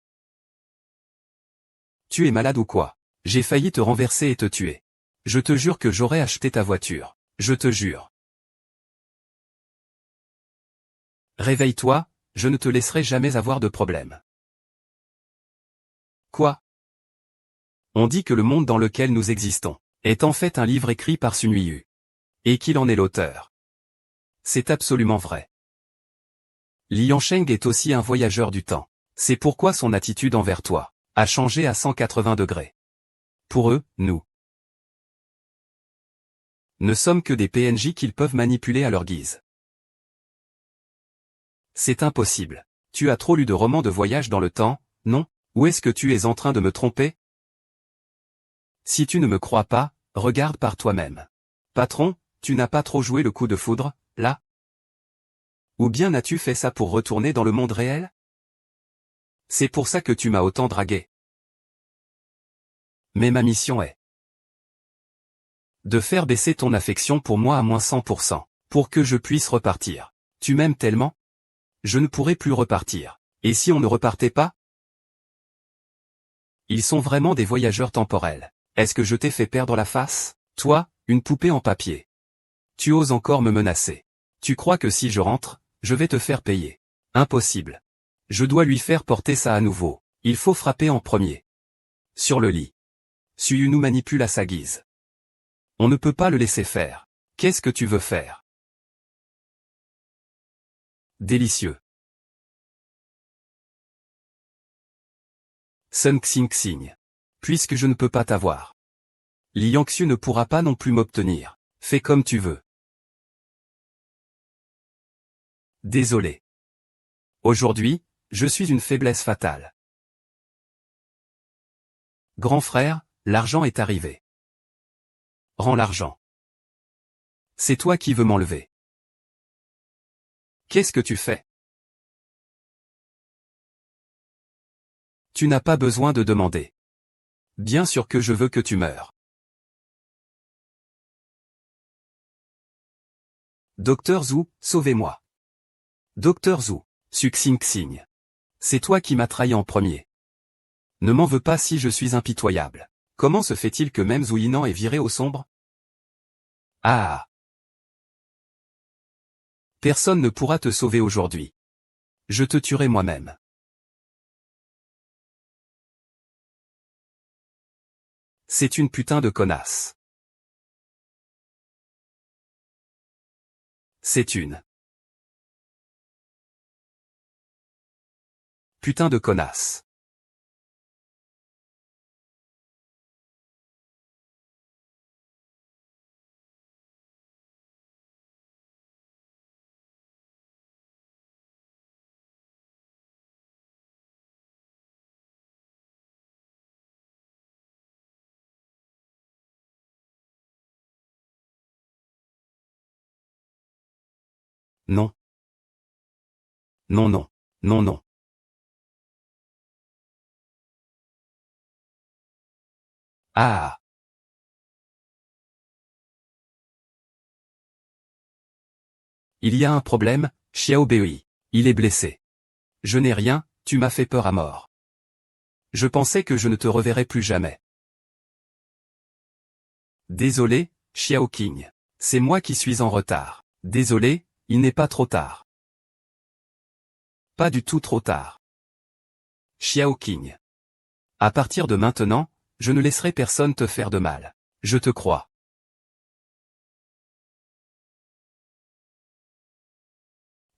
Tu es malade ou quoi? J'ai failli te renverser et te tuer. Je te jure que j'aurais acheté ta voiture. Je te jure. Réveille-toi, je ne te laisserai jamais avoir de problème. Quoi? On dit que le monde dans lequel nous existons est en fait un livre écrit par Sun Yu. Et qu'il en est l'auteur. C'est absolument vrai. Li Yansheng est aussi un voyageur du temps. C'est pourquoi son attitude envers toi a changé à 180 degrés. Pour eux, nous ne sommes que des PNJ qu'ils peuvent manipuler à leur guise. C'est impossible. Tu as trop lu de romans de voyage dans le temps, non? Ou est-ce que tu es en train de me tromper? Si tu ne me crois pas, regarde par toi-même. Patron, tu n'as pas trop joué le coup de foudre, là? Ou bien as-tu fait ça pour retourner dans le monde réel? C'est pour ça que tu m'as autant dragué. Mais ma mission est de faire baisser ton affection pour moi à moins 100%, pour que je puisse repartir. Tu m'aimes tellement? Je ne pourrai plus repartir. Et si on ne repartait pas? Ils sont vraiment des voyageurs temporels. Est-ce que je t'ai fait perdre la face? Toi, une poupée en papier. Tu oses encore me menacer. Tu crois que si je rentre, je vais te faire payer. Impossible. Je dois lui faire porter ça à nouveau. Il faut frapper en premier. Sur le lit. Suyu nous manipule à sa guise. On ne peut pas le laisser faire. Qu'est-ce que tu veux faire? Délicieux. Sun Xing Xing. Puisque je ne peux pas t'avoir. Li Yangxiu ne pourra pas non plus m'obtenir. Fais comme tu veux. Désolé. Aujourd'hui, je suis une faiblesse fatale. Grand frère, l'argent est arrivé. Rends l'argent. C'est toi qui veux m'enlever. Qu'est-ce que tu fais? Tu n'as pas besoin de demander. Bien sûr que je veux que tu meures. Docteur Zhu, sauvez-moi. Docteur Zhu, Suxing Xing. C'est toi qui m'as trahi en premier. Ne m'en veux pas si je suis impitoyable. Comment se fait-il que même Zhu Yinan est viré au sombre? Ah! Personne ne pourra te sauver aujourd'hui. Je te tuerai moi-même. C'est une putain de connasse. C'est une putain de connasse. Non. Non non. Non non. Ah! Il y a un problème, Xiao Bei. Il est blessé. Je n'ai rien, tu m'as fait peur à mort. Je pensais que je ne te reverrais plus jamais. Désolé, Xiao Qing. C'est moi qui suis en retard. Désolé, il n'est pas trop tard. Pas du tout trop tard. Xiao Qing. À partir de maintenant, je ne laisserai personne te faire de mal. Je te crois.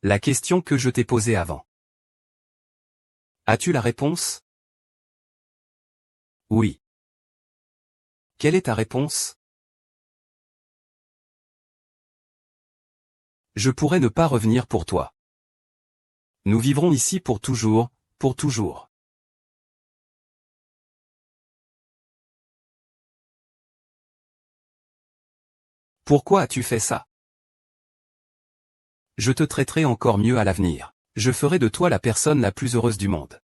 La question que je t'ai posée avant. As-tu la réponse? Oui. Quelle est ta réponse? Je pourrais ne pas revenir pour toi. Nous vivrons ici pour toujours, pour toujours. Pourquoi as-tu fait ça? Je te traiterai encore mieux à l'avenir. Je ferai de toi la personne la plus heureuse du monde.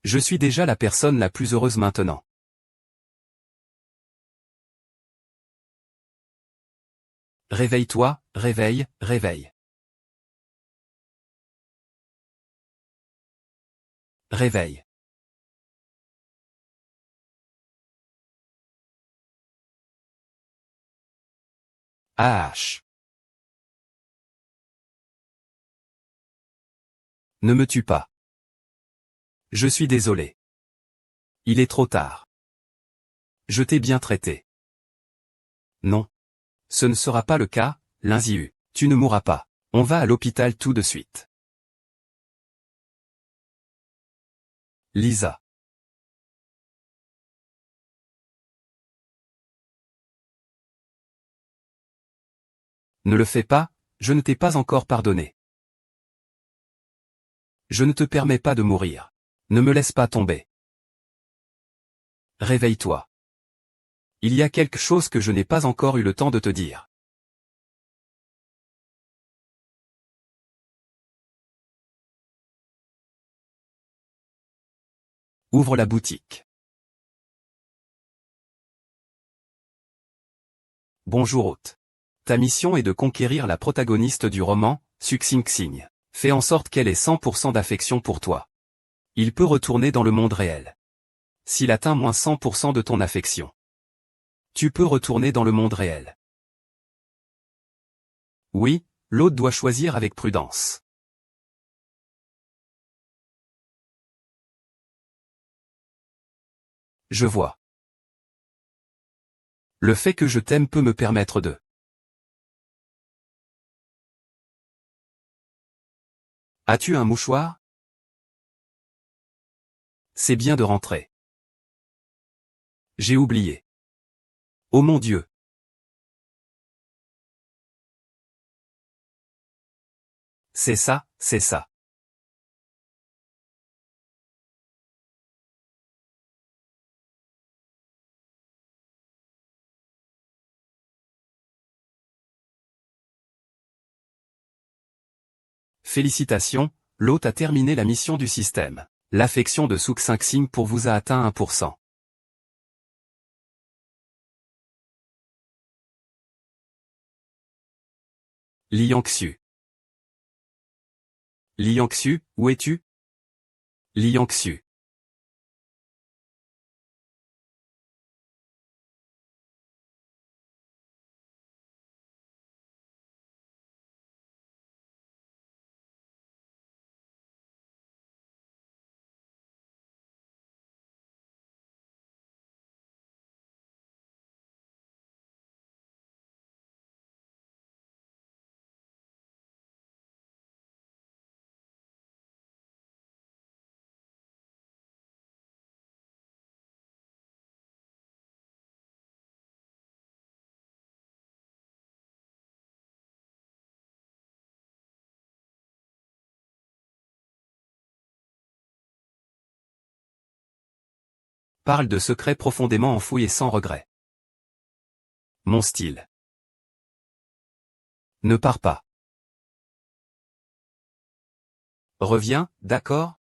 Je suis déjà la personne la plus heureuse maintenant. Réveille-toi, réveille, réveille. Réveille. Ah. Ne me tue pas. Je suis désolé. Il est trop tard. Je t'ai bien traité. Non. Ce ne sera pas le cas, Linziu. Tu ne mourras pas. On va à l'hôpital tout de suite. Lisa. Ne le fais pas, je ne t'ai pas encore pardonné. Je ne te permets pas de mourir. Ne me laisse pas tomber. Réveille-toi. Il y a quelque chose que je n'ai pas encore eu le temps de te dire. Ouvre la boutique. Bonjour hôte. Ta mission est de conquérir la protagoniste du roman, Suxing. Fais en sorte qu'elle ait 100% d'affection pour toi. Il peut retourner dans le monde réel. S'il atteint moins 100% de ton affection, tu peux retourner dans le monde réel. Oui, l'hôte doit choisir avec prudence. Je vois. Le fait que je t'aime peut me permettre de... As-tu un mouchoir? C'est bien de rentrer. J'ai oublié. Oh mon Dieu. C'est ça, c'est ça. Félicitations, l'hôte a terminé la mission du système. L'affection de Suxing pour vous a atteint 1%. Liangxu. Liangxu, où es-tu? Liangxu. Parle de secrets profondément enfouis et sans regret. Mon style. Ne pars pas. Reviens, d'accord?